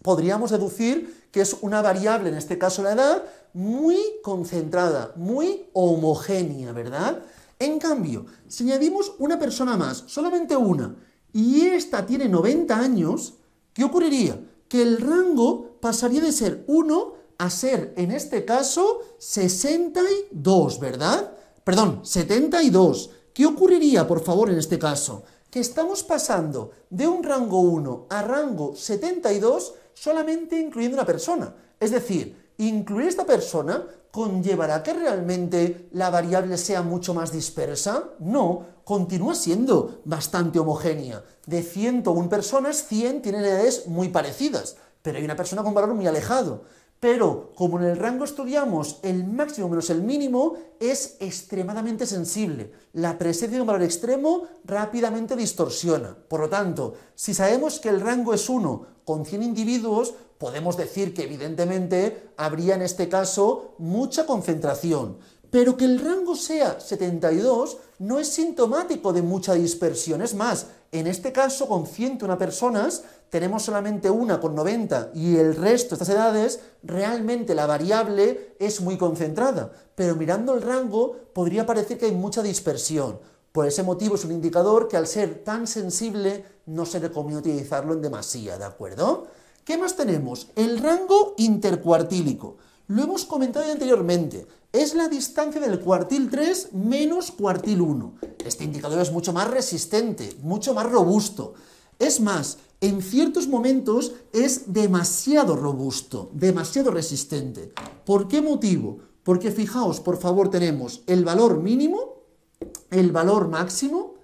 Podríamos deducir que es una variable, en este caso la edad, muy concentrada, muy homogénea, ¿verdad? En cambio, si añadimos una persona más, solamente una, y esta tiene 90 años, ¿qué ocurriría? Que el rango pasaría de ser 1 a ser, en este caso, 62, ¿verdad? Perdón, 72. ¿Qué ocurriría, por favor, en este caso? Que estamos pasando de un rango 1 a rango 72 solamente incluyendo una persona. Es decir, incluir esta persona ¿conllevará que realmente la variable sea mucho más dispersa? No, continúa siendo bastante homogénea. De 101 personas, 100 tienen edades muy parecidas, pero hay una persona con valor muy alejado. Pero, como en el rango estudiamos el máximo menos el mínimo, es extremadamente sensible. La presencia de un valor extremo rápidamente distorsiona. Por lo tanto, si sabemos que el rango es 1 con 100 individuos, podemos decir que evidentemente habría en este caso mucha concentración. Pero que el rango sea 72 no es sintomático de mucha dispersión. Es más, en este caso, con 101 personas, tenemos solamente una con 90 y el resto de estas edades, realmente la variable es muy concentrada. Pero mirando el rango, podría parecer que hay mucha dispersión. Por ese motivo es un indicador que al ser tan sensible no se recomienda utilizarlo en demasía, ¿de acuerdo? ¿Qué más tenemos? El rango intercuartílico. Lo hemos comentado ya anteriormente. Es la distancia del cuartil 3 menos cuartil 1. Este indicador es mucho más resistente, mucho más robusto. Es más, en ciertos momentos es demasiado robusto, demasiado resistente. ¿Por qué motivo? Porque fijaos, por favor, tenemos el valor mínimo, el valor máximo,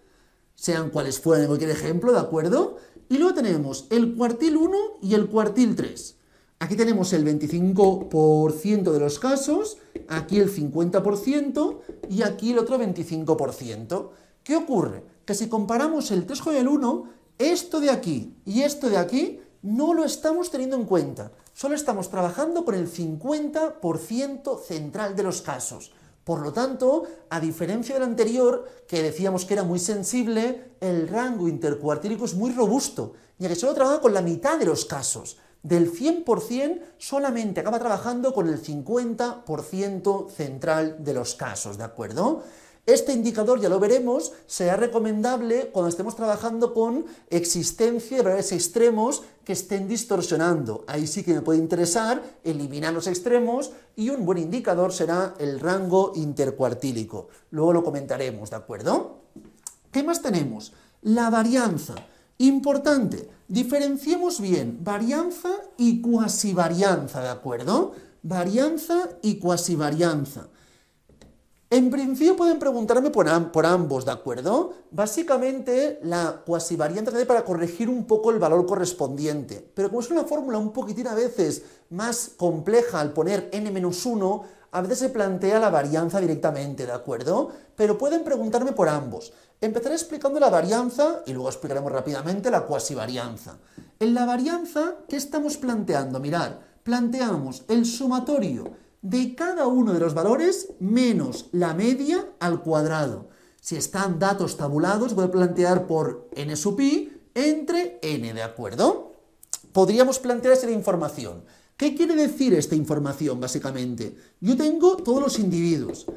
sean cuales fueran en cualquier ejemplo, ¿de acuerdo? Y luego tenemos el cuartil 1 y el cuartil 3. Aquí tenemos el 25% de los casos, aquí el 50% y aquí el otro 25%. ¿Qué ocurre? Que si comparamos el 3 con el 1, esto de aquí y esto de aquí no lo estamos teniendo en cuenta. Solo estamos trabajando con el 50% central de los casos. Por lo tanto, a diferencia del anterior, que decíamos que era muy sensible, el rango intercuartílico es muy robusto, ya que solo trabaja con la mitad de los casos. Del 100% solamente acaba trabajando con el 50% central de los casos, ¿de acuerdo? Este indicador, ya lo veremos, será recomendable cuando estemos trabajando con existencia de valores extremos que estén distorsionando. Ahí sí que me puede interesar eliminar los extremos y un buen indicador será el rango intercuartílico. Luego lo comentaremos, ¿de acuerdo? ¿Qué más tenemos? La varianza. Importante, diferenciemos bien varianza y cuasivarianza, ¿de acuerdo? Varianza y cuasivarianza. En principio pueden preguntarme por ambos, ¿de acuerdo? Básicamente la cuasivarianza es para corregir un poco el valor correspondiente, pero como es una fórmula un poquitín a veces más compleja al poner n-1, a veces se plantea la varianza directamente, ¿de acuerdo? Pero pueden preguntarme por ambos. Empezaré explicando la varianza y luego explicaremos rápidamente la cuasivarianza. En la varianza, ¿qué estamos planteando? Mirad, planteamos el sumatorio de cada uno de los valores menos la media al cuadrado. Si están datos tabulados, voy a plantear por n sub i entre n, ¿de acuerdo? Podríamos plantear esta información. ¿Qué quiere decir esta información, básicamente? Yo tengo todos los individuos.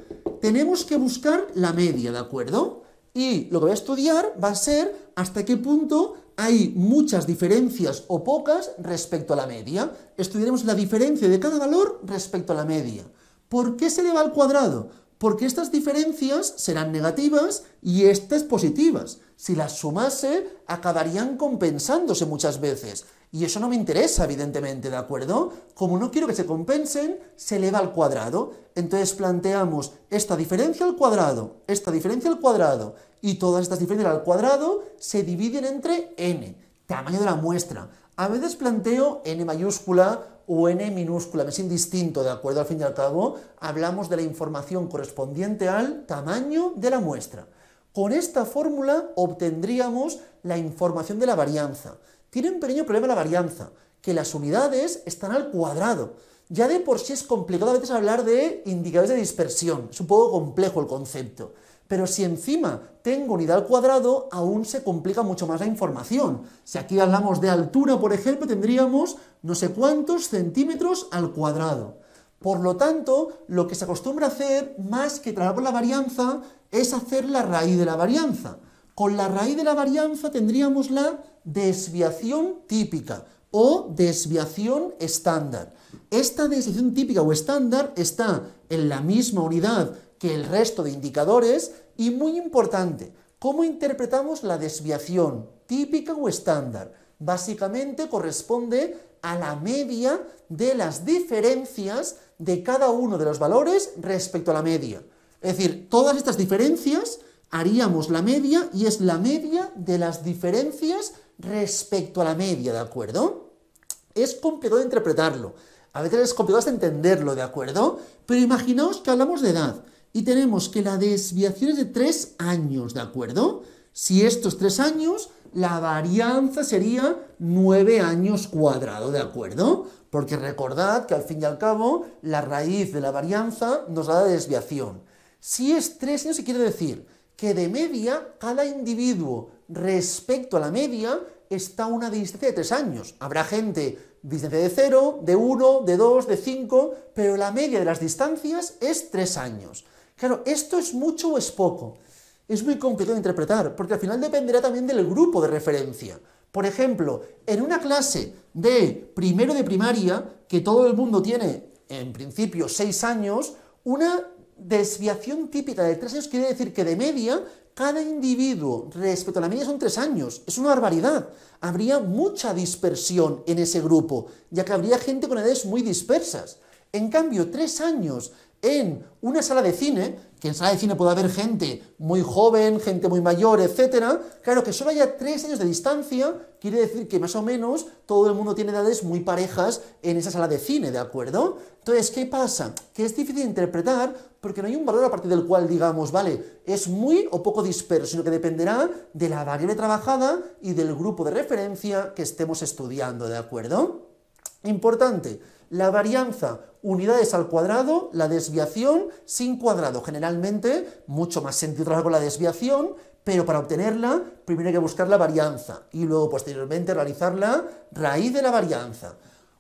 Tenemos que buscar la media, ¿de acuerdo? Y lo que voy a estudiar va a ser hasta qué punto hay muchas diferencias o pocas respecto a la media. Estudiaremos la diferencia de cada valor respecto a la media. ¿Por qué se eleva al cuadrado? Porque estas diferencias serán negativas y estas positivas. Si las sumase, acabarían compensándose muchas veces. Y eso no me interesa, evidentemente, ¿de acuerdo? Como no quiero que se compensen, se eleva al cuadrado. Entonces planteamos esta diferencia al cuadrado, esta diferencia al cuadrado, y todas estas diferencias al cuadrado se dividen entre n, tamaño de la muestra. A veces planteo n mayúscula o n minúscula, me es indistinto, ¿de acuerdo? Al fin y al cabo, hablamos de la información correspondiente al tamaño de la muestra. Con esta fórmula obtendríamos la información de la varianza. Tiene un pequeño problema la varianza, que las unidades están al cuadrado. Ya de por sí es complicado a veces hablar de indicadores de dispersión, es un poco complejo el concepto. Pero si encima tengo unidad al cuadrado, aún se complica mucho más la información. Si aquí hablamos de altura, por ejemplo, tendríamos no sé cuántos centímetros al cuadrado. Por lo tanto, lo que se acostumbra a hacer, más que trabajar con la varianza, es hacer la raíz de la varianza. Con la raíz de la varianza tendríamos la desviación típica o desviación estándar. Esta desviación típica o estándar está en la misma unidad que el resto de indicadores y muy importante, ¿cómo interpretamos la desviación típica o estándar? Básicamente corresponde a la media de las diferencias de cada uno de los valores respecto a la media. Es decir, todas estas diferencias haríamos la media y es la media de las diferencias respecto a la media, ¿de acuerdo? Es complicado de interpretarlo, a veces es complicado hasta entenderlo, ¿de acuerdo? Pero imaginaos que hablamos de edad y tenemos que la desviación es de 3 años, ¿de acuerdo? Si estos 3 años, la varianza sería 9 años cuadrados, ¿de acuerdo? Porque recordad que al fin y al cabo la raíz de la varianza nos da la desviación. Si es 3 años, se quiere decir que de media cada individuo respecto a la media está a una distancia de 3 años. Habrá gente distancia de 0, de 1, de 2, de 5, pero la media de las distancias es 3 años. Claro, ¿esto es mucho o es poco? Es muy complicado de interpretar, porque al final dependerá también del grupo de referencia. Por ejemplo, en una clase de primero de primaria, que todo el mundo tiene, en principio, 6 años, una desviación típica de 3 años quiere decir que de media, cada individuo respecto a la media son 3 años. Es una barbaridad. Habría mucha dispersión en ese grupo, ya que habría gente con edades muy dispersas. En cambio, 3 años en una sala de cine, que en sala de cine puede haber gente muy joven, gente muy mayor, etcétera, claro, que solo haya 3 años de distancia, quiere decir que más o menos todo el mundo tiene edades muy parejas en esa sala de cine, ¿de acuerdo? Entonces, ¿qué pasa? Que es difícil de interpretar porque no hay un valor a partir del cual digamos, vale, es muy o poco disperso, sino que dependerá de la variable trabajada y del grupo de referencia que estemos estudiando, ¿de acuerdo? Importante, la varianza, unidades al cuadrado, la desviación sin cuadrado. Generalmente, mucho más sentido trabajar con la desviación, pero para obtenerla, primero hay que buscar la varianza y luego, posteriormente, realizar la raíz de la varianza.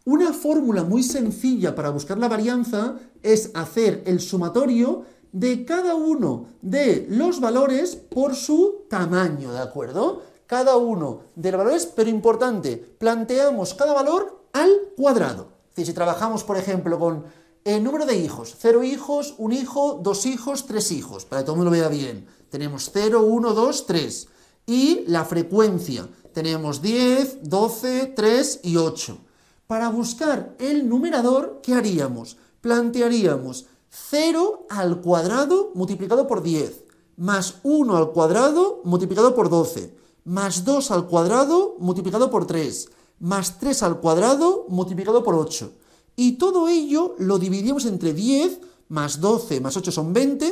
Una fórmula muy sencilla para buscar la varianza es hacer el sumatorio de cada uno de los valores por su tamaño, ¿de acuerdo? Cada uno de los valores, pero importante, planteamos cada valor al cuadrado. Es decir, si trabajamos, por ejemplo, con el número de hijos, 0 hijos, 1 hijo, 2 hijos, 3 hijos, para que todo el mundo lo vea bien. Tenemos 0, 1, 2, 3. Y la frecuencia, tenemos 10, 12, 3 y 8. Para buscar el numerador, ¿qué haríamos? Plantearíamos 0 al cuadrado multiplicado por 10, más 1 al cuadrado multiplicado por 12, más 2 al cuadrado multiplicado por 3, más 3 al cuadrado multiplicado por 8. Y todo ello lo dividimos entre 10, más 12, más 8 son 30,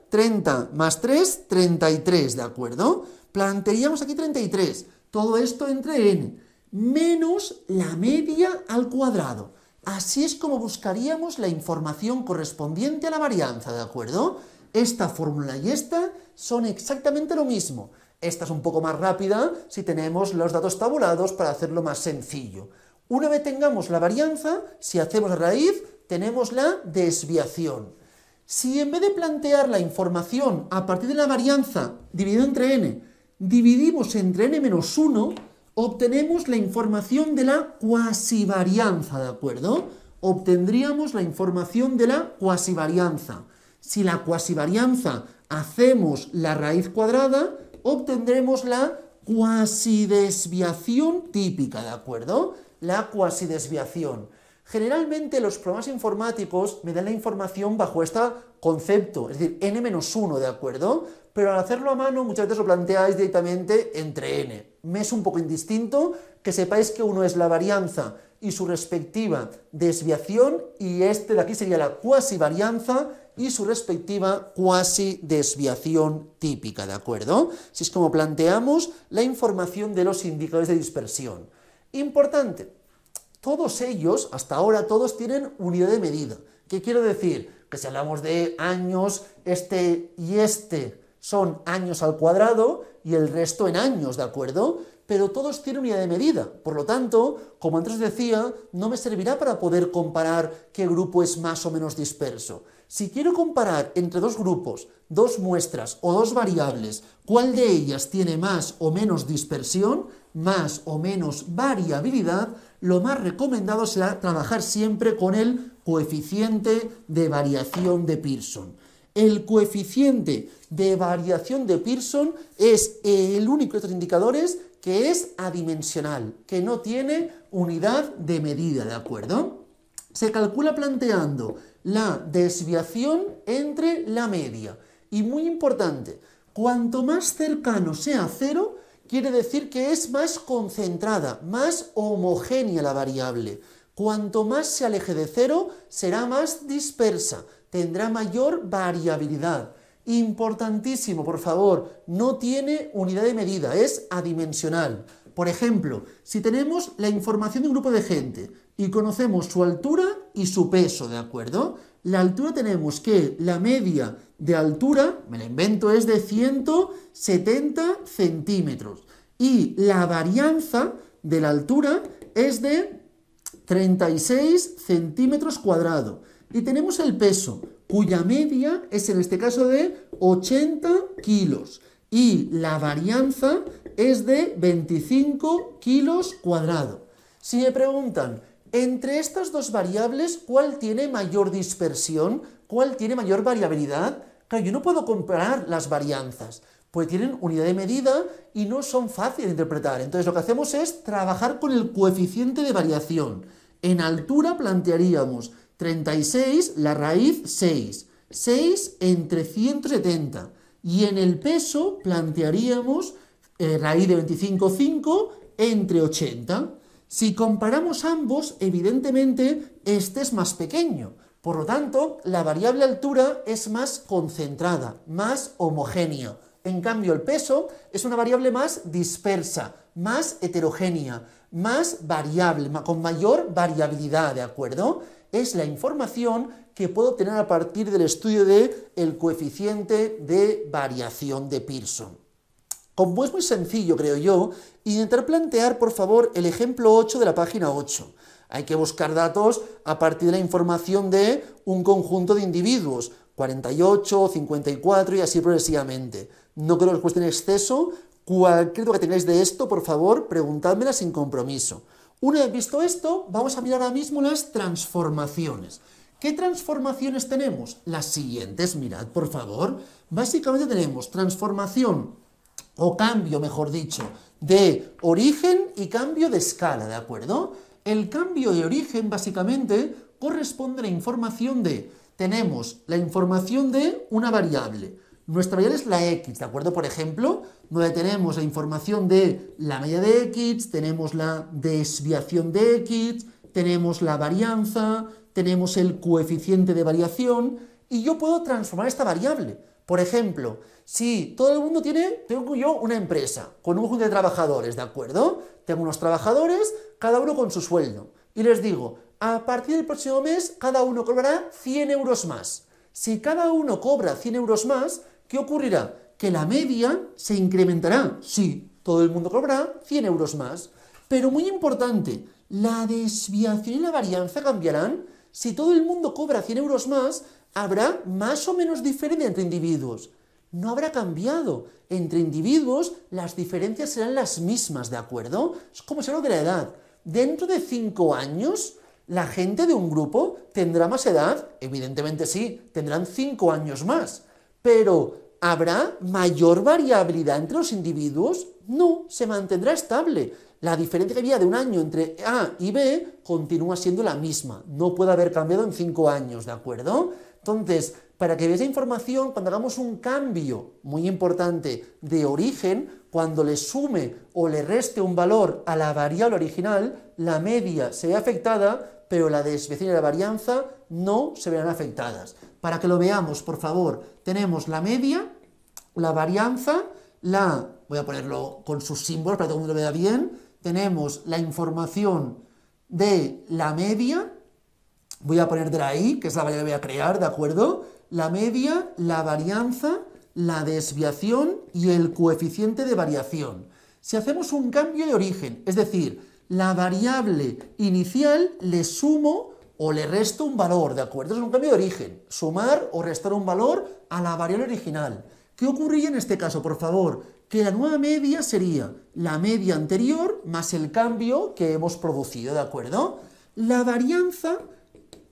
30 más 3, 33, ¿de acuerdo? Plantearíamos aquí 33, todo esto entre n, menos la media al cuadrado. Así es como buscaríamos la información correspondiente a la varianza, ¿de acuerdo? Esta fórmula y esta son exactamente lo mismo. Esta es un poco más rápida si tenemos los datos tabulados para hacerlo más sencillo. Una vez tengamos la varianza, si hacemos la raíz, tenemos la desviación. Si en vez de plantear la información a partir de la varianza dividido entre n, dividimos entre n menos 1, obtenemos la información de la cuasivarianza, ¿de acuerdo? Obtendríamos la información de la cuasivarianza. Si la cuasivarianza hacemos la raíz cuadrada, obtendremos la cuasidesviación típica, ¿de acuerdo? La cuasidesviación. Generalmente los programas informáticos me dan la información bajo este concepto, es decir, n-1, ¿de acuerdo? Pero al hacerlo a mano muchas veces lo planteáis directamente entre n. Me es un poco indistinto que sepáis que uno es la varianza y su respectiva desviación y este de aquí sería la cuasivarianza y su respectiva cuasidesviación típica, ¿de acuerdo? Si es como planteamos la información de los indicadores de dispersión. Importante, todos ellos, hasta ahora, todos tienen unidad de medida. ¿Qué quiero decir? Que si hablamos de años, este y este son años al cuadrado y el resto en años, ¿de acuerdo? Pero todos tienen unidad de medida. Por lo tanto, como antes os decía, no me servirá para poder comparar qué grupo es más o menos disperso. Si quiero comparar entre dos grupos, dos muestras o dos variables, cuál de ellas tiene más o menos dispersión, más o menos variabilidad, lo más recomendado será trabajar siempre con el coeficiente de variación de Pearson. El coeficiente de variación de Pearson es el único de estos indicadores que es adimensional, que no tiene unidad de medida, ¿de acuerdo? Se calcula planteando la desviación entre la media. Y muy importante, cuanto más cercano sea a cero, quiere decir que es más concentrada, más homogénea la variable. Cuanto más se aleje de cero, será más dispersa, tendrá mayor variabilidad. Importantísimo, por favor, no tiene unidad de medida, es adimensional. Por ejemplo, si tenemos la información de un grupo de gente y conocemos su altura y su peso, ¿de acuerdo? La altura tenemos que la media de altura, me la invento, es de 170 centímetros y la varianza de la altura es de 36 centímetros cuadrados. Y tenemos el peso, cuya media es en este caso de 80 kilos. Y la varianza es de 25 kilos cuadrados. Si me preguntan, entre estas dos variables, ¿cuál tiene mayor dispersión? ¿Cuál tiene mayor variabilidad? Claro, yo no puedo comparar las varianzas, pues tienen unidad de medida y no son fáciles de interpretar. Entonces lo que hacemos es trabajar con el coeficiente de variación. En altura plantearíamos 36, la raíz 6. 6 entre 170. Y en el peso plantearíamos raíz de 25, 5 entre 80. Si comparamos ambos, evidentemente este es más pequeño. Por lo tanto, la variable altura es más concentrada, más homogénea. En cambio, el peso es una variable más dispersa, más heterogénea, más variable, con mayor variabilidad, ¿de acuerdo? Es la información que puedo obtener a partir del estudio del coeficiente de variación de Pearson. Como es muy sencillo, creo yo, intentar plantear, por favor, el ejemplo 8 de la página 8. Hay que buscar datos a partir de la información de un conjunto de individuos, 48, 54 y así progresivamente. No creo que os cueste en exceso. Cualquier duda que tengáis de esto, por favor, preguntádmela sin compromiso. Una vez visto esto, vamos a mirar ahora mismo las transformaciones. ¿Qué transformaciones tenemos? Las siguientes, mirad, por favor. Básicamente tenemos transformación, o cambio, mejor dicho, de origen y cambio de escala, ¿de acuerdo? El cambio de origen, básicamente, corresponde a la información de, tenemos la información de una variable. Nuestra variable es la x, ¿de acuerdo? Por ejemplo, donde tenemos la información de la media de x, tenemos la desviación de x, tenemos la varianza, tenemos el coeficiente de variación, y yo puedo transformar esta variable. Por ejemplo, si todo el mundo tengo yo una empresa con un conjunto de trabajadores, ¿de acuerdo? Tengo unos trabajadores, cada uno con su sueldo, y les digo, a partir del próximo mes, cada uno cobrará 100 euros más. Si cada uno cobra 100 euros más, ¿qué ocurrirá? Que la media se incrementará. Sí, todo el mundo cobrará 100 euros más. Pero muy importante, la desviación y la varianza cambiarán. Si todo el mundo cobra 100 euros más, habrá más o menos diferencia entre individuos. No habrá cambiado. Entre individuos las diferencias serán las mismas, ¿de acuerdo? Es como si algo de la edad. Dentro de 5 años, ¿la gente de un grupo tendrá más edad? Evidentemente sí, tendrán 5 años más. Pero, ¿habrá mayor variabilidad entre los individuos? No, se mantendrá estable. La diferencia que había de un año entre A y B continúa siendo la misma. No puede haber cambiado en 5 años, ¿de acuerdo? Entonces, para que veáis la información, cuando hagamos un cambio muy importante de origen, cuando le sume o le reste un valor a la variable original, la media se ve afectada, pero la desviación y la varianza no se verán afectadas. Para que lo veamos, por favor, tenemos la media, la varianza, voy a ponerlo con sus símbolos para que todo el mundo lo vea bien, tenemos la información de la media, voy a poner de la i, que es la variable que voy a crear, ¿de acuerdo? La media, la varianza, la desviación y el coeficiente de variación. Si hacemos un cambio de origen, es decir, la variable inicial le sumo o le resto un valor, ¿de acuerdo? Es un cambio de origen, sumar o restar un valor a la variable original. ¿Qué ocurriría en este caso, por favor? Que la nueva media sería la media anterior más el cambio que hemos producido, ¿de acuerdo? La varianza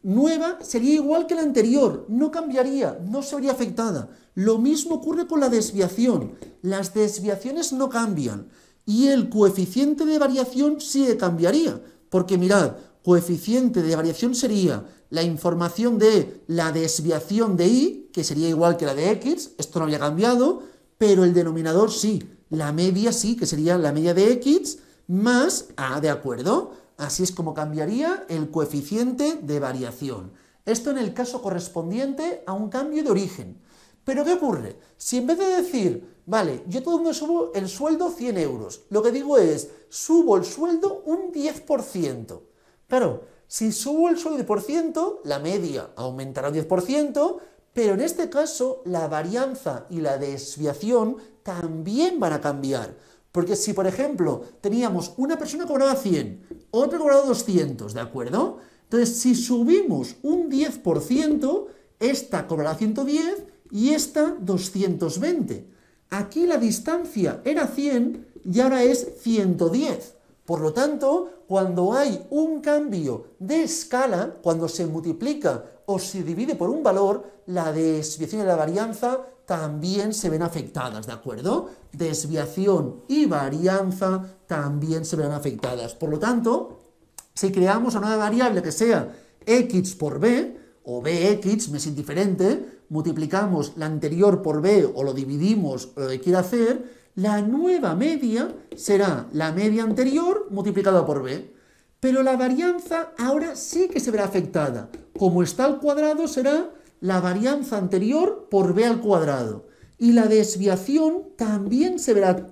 nueva sería igual que la anterior, no cambiaría, no se vería afectada. Lo mismo ocurre con la desviación. Las desviaciones no cambian y el coeficiente de variación sí que cambiaría, porque mirad, coeficiente de variación sería la información de la desviación de y, que sería igual que la de x, esto no habría cambiado, pero el denominador sí, la media sí, que sería la media de x más a, ¿de acuerdo? Así es como cambiaría el coeficiente de variación. Esto en el caso correspondiente a un cambio de origen. Pero ¿qué ocurre? Si en vez de decir, vale, yo todo el mundo subo el sueldo 100 euros, lo que digo es, subo el sueldo un 10%. Claro, si subo el sueldo 10%, la media aumentará un 10%, pero en este caso la varianza y la desviación también van a cambiar. Porque si, por ejemplo, teníamos una persona que cobraba 100, otra que cobraba 200, ¿de acuerdo? Entonces, si subimos un 10%, esta cobrará 110 y esta 220. Aquí la distancia era 100 y ahora es 110. Por lo tanto, cuando hay un cambio de escala, cuando se multiplica o se divide por un valor, la desviación y la varianza también se ven afectadas, ¿de acuerdo? Desviación y varianza también se verán afectadas. Por lo tanto, si creamos una nueva variable que sea x por b, o bx, me es indiferente, multiplicamos la anterior por b o lo dividimos o lo que quiera hacer, la nueva media será la media anterior multiplicada por b. Pero la varianza ahora sí que se verá afectada. Como está al cuadrado será la varianza anterior por b al cuadrado. Y la desviación también se verá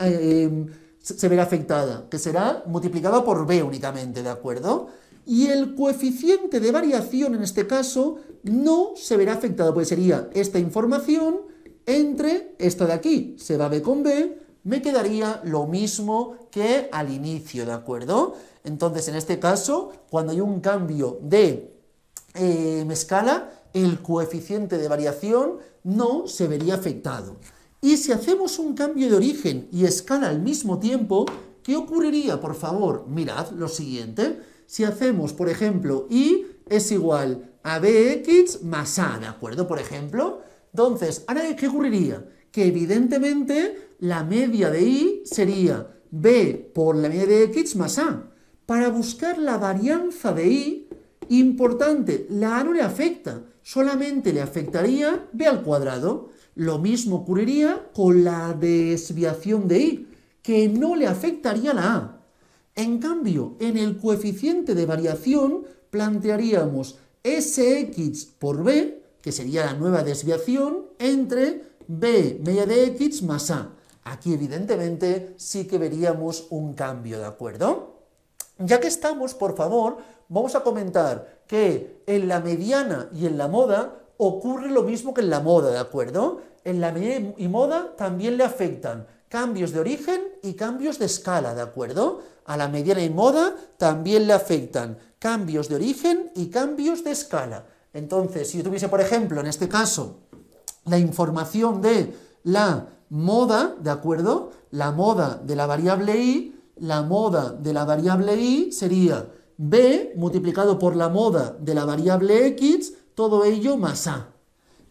afectada, que será multiplicada por b únicamente, ¿de acuerdo? Y el coeficiente de variación en este caso no se verá afectado, pues sería esta información entre esta de aquí, se va b con b, me quedaría lo mismo que al inicio, ¿de acuerdo? Entonces, en este caso, cuando hay un cambio de escala, el coeficiente de variación no se vería afectado. Y si hacemos un cambio de origen y escala al mismo tiempo, ¿qué ocurriría? Por favor, mirad lo siguiente. Si hacemos, por ejemplo, y es igual a bx más a, ¿de acuerdo? Por ejemplo, entonces, ahora, ¿qué ocurriría? Que evidentemente la media de y sería b por la media de x más a. Para buscar la varianza de y, importante, la a no le afecta, solamente le afectaría b al cuadrado. Lo mismo ocurriría con la desviación de y, que no le afectaría la a. En cambio, en el coeficiente de variación plantearíamos sx por b, que sería la nueva desviación, entre b media de x más a. Aquí, evidentemente, sí que veríamos un cambio, ¿de acuerdo? Ya que estamos, por favor, vamos a comentar que en la mediana y en la moda ocurre lo mismo que en la moda, ¿de acuerdo? En la mediana y moda también le afectan cambios de origen y cambios de escala, ¿de acuerdo? A la mediana y moda también le afectan cambios de origen y cambios de escala. Entonces, si yo tuviese, por ejemplo, en este caso, la información de la moda, ¿de acuerdo? La moda de la variable y, la moda de la variable y sería b multiplicado por la moda de la variable x, todo ello más a.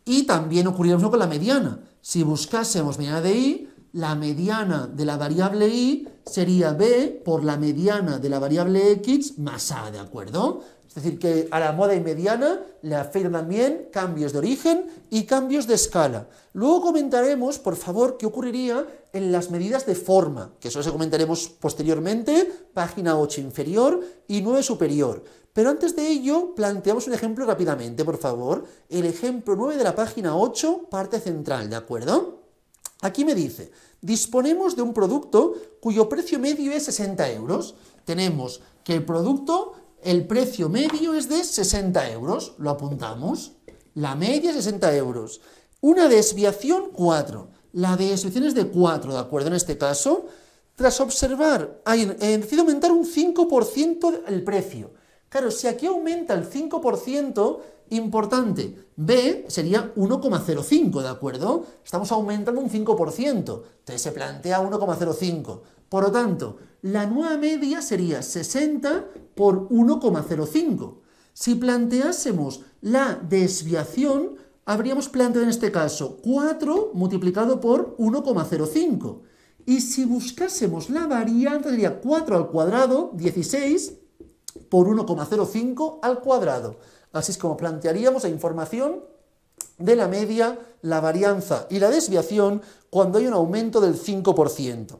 Y también ocurriría lo mismo con la mediana. Si buscásemos mediana de y, la mediana de la variable y sería b por la mediana de la variable x más a, ¿de acuerdo? Es decir, que a la moda y mediana le afectan también cambios de origen y cambios de escala. Luego comentaremos, por favor, qué ocurriría en las medidas de forma, que eso se comentaremos posteriormente, página 8 inferior y 9 superior. Pero antes de ello, planteamos un ejemplo rápidamente, por favor. El ejemplo 9 de la página 8, parte central, ¿de acuerdo? Aquí me dice, disponemos de un producto cuyo precio medio es 60 euros. Tenemos que el producto, el precio medio es de 60 euros. Lo apuntamos. La media es 60 euros. Una desviación 4. La desviación es de 4, ¿de acuerdo? En este caso, tras observar, decide aumentar un 5% el precio. Claro, si aquí aumenta el 5%, importante, B sería 1,05, ¿de acuerdo? Estamos aumentando un 5%, entonces se plantea 1,05. Por lo tanto, la nueva media sería 60 por 1,05. Si planteásemos la desviación, habríamos planteado en este caso 4 multiplicado por 1,05. Y si buscásemos la varianza, sería 4 al cuadrado, 16, por 1,05 al cuadrado. Así es como plantearíamos la información de la media, la varianza y la desviación cuando hay un aumento del 5%.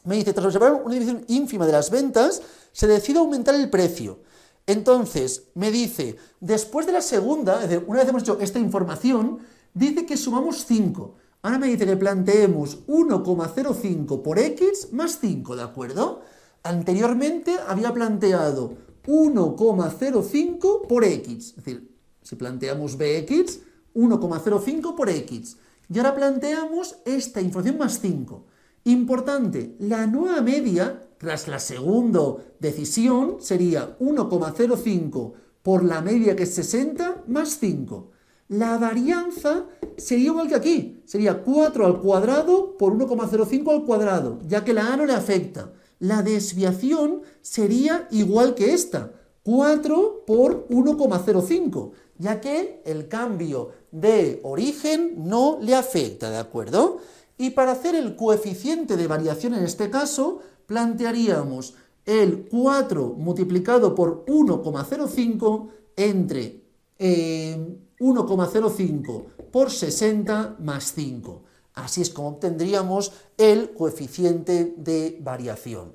Me dice, tras observar una disminución ínfima de las ventas, se decide aumentar el precio. Entonces, me dice, después de la segunda, es decir, una vez hemos hecho esta información, dice que sumamos 5. Ahora me dice que planteemos 1,05 por x más 5, ¿de acuerdo? Anteriormente había planteado 1,05 por x, es decir, si planteamos bx, 1,05 por x. Y ahora planteamos esta información más 5. Importante, la nueva media, tras la segunda decisión, sería 1,05 por la media que es 60 más 5. La varianza sería igual que aquí, sería 4 al cuadrado por 1,05 al cuadrado, ya que la a no le afecta. La desviación sería igual que esta, 4 por 1,05, ya que el cambio de origen no le afecta, ¿de acuerdo? Y para hacer el coeficiente de variación en este caso, plantearíamos el 4 multiplicado por 1,05 entre 1,05 por 60 más 5. Así es como obtendríamos el coeficiente de variación.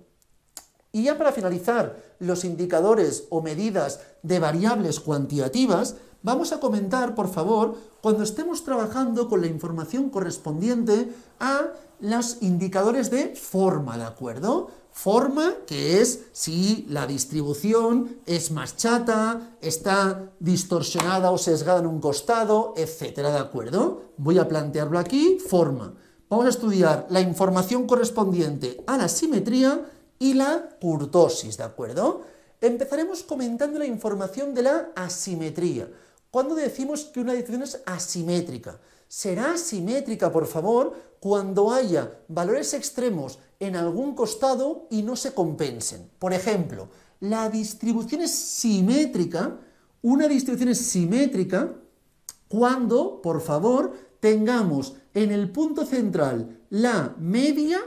Y ya para finalizar los indicadores o medidas de variables cuantitativas, vamos a comentar, por favor, cuando estemos trabajando con la información correspondiente a los indicadores de forma, ¿de acuerdo? Forma, que es si la distribución es más chata, está distorsionada o sesgada en un costado, etcétera, ¿de acuerdo? Voy a plantearlo aquí, forma. Vamos a estudiar la información correspondiente a la simetría y la kurtosis, ¿de acuerdo? Empezaremos comentando la información de la asimetría. ¿Cuándo decimos que una distribución es asimétrica? Será asimétrica, por favor, cuando haya valores extremos en algún costado y no se compensen. Por ejemplo, la distribución es simétrica, una distribución es simétrica cuando, por favor, tengamos en el punto central la media,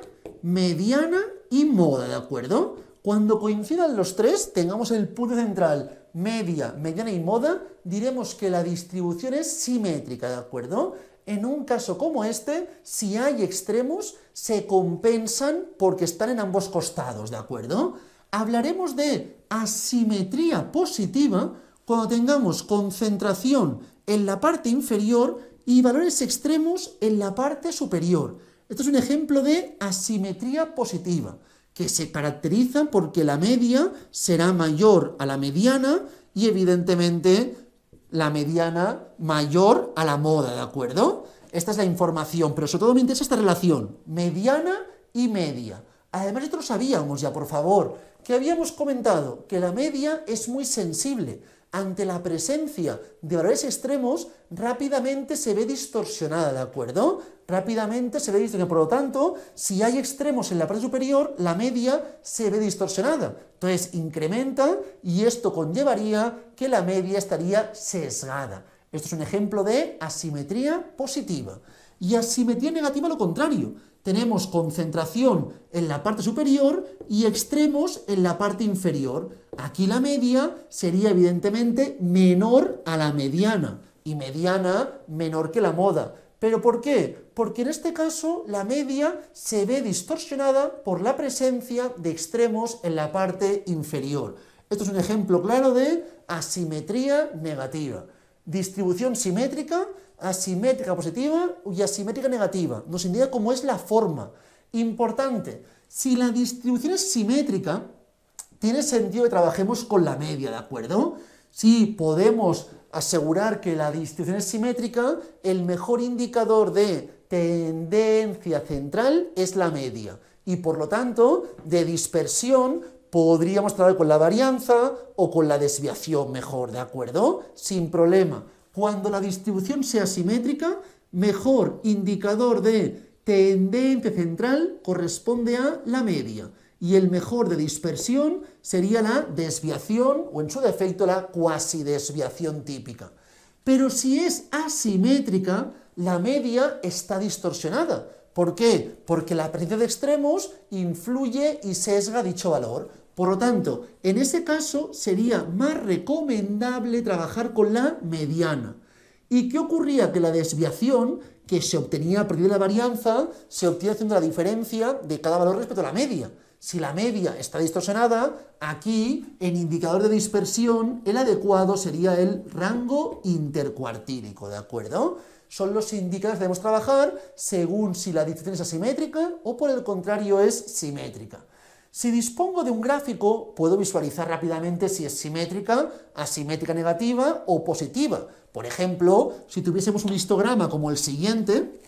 mediana y moda, ¿de acuerdo? Cuando coincidan los tres, tengamos en el punto central media, mediana y moda, diremos que la distribución es simétrica, ¿de acuerdo? En un caso como este, si hay extremos, se compensan porque están en ambos costados, ¿de acuerdo? Hablaremos de asimetría positiva cuando tengamos concentración en la parte inferior y valores extremos en la parte superior. Esto es un ejemplo de asimetría positiva, que se caracteriza porque la media será mayor a la mediana y evidentemente la mediana mayor a la moda, ¿de acuerdo? Esta es la información, pero sobre todo me interesa esta relación, mediana y media. Además, nosotros sabíamos ya, por favor, que habíamos comentado que la media es muy sensible. Ante la presencia de valores extremos, rápidamente se ve distorsionada, ¿de acuerdo? Rápidamente se ve distorsionada, por lo tanto, si hay extremos en la parte superior, la media se ve distorsionada. Entonces, incrementa y esto conllevaría que la media estaría sesgada. Esto es un ejemplo de asimetría positiva. Y asimetría negativa, lo contrario. Tenemos concentración en la parte superior y extremos en la parte inferior. Aquí la media sería evidentemente menor a la mediana y mediana menor que la moda. ¿Pero por qué? Porque en este caso la media se ve distorsionada por la presencia de extremos en la parte inferior. Esto es un ejemplo claro de asimetría negativa. Distribución simétrica, asimétrica positiva y asimétrica negativa. Nos indica cómo es la forma. Importante, si la distribución es simétrica, tiene sentido que trabajemos con la media, ¿de acuerdo? Si podemos asegurar que la distribución es simétrica, el mejor indicador de tendencia central es la media. Y por lo tanto, de dispersión, podríamos trabajar con la varianza o con la desviación mejor, ¿de acuerdo? Sin problema. Cuando la distribución sea simétrica, mejor indicador de tendencia central corresponde a la media. y el mejor de dispersión sería la desviación o en su defecto la cuasidesviación típica. Pero si es asimétrica, la media está distorsionada. ¿Por qué? Porque la presencia de extremos influye y sesga dicho valor. Por lo tanto, en ese caso sería más recomendable trabajar con la mediana. ¿Y qué ocurría? Que la desviación que se obtenía a partir de la varianza se obtiene haciendo la diferencia de cada valor respecto a la media. Si la media está distorsionada, aquí, en indicador de dispersión, el adecuado sería el rango intercuartílico, ¿de acuerdo? Son los indicadores que debemos trabajar según si la distribución es asimétrica o por el contrario es simétrica. Si dispongo de un gráfico, puedo visualizar rápidamente si es simétrica, asimétrica negativa o positiva. Por ejemplo, si tuviésemos un histograma como el siguiente,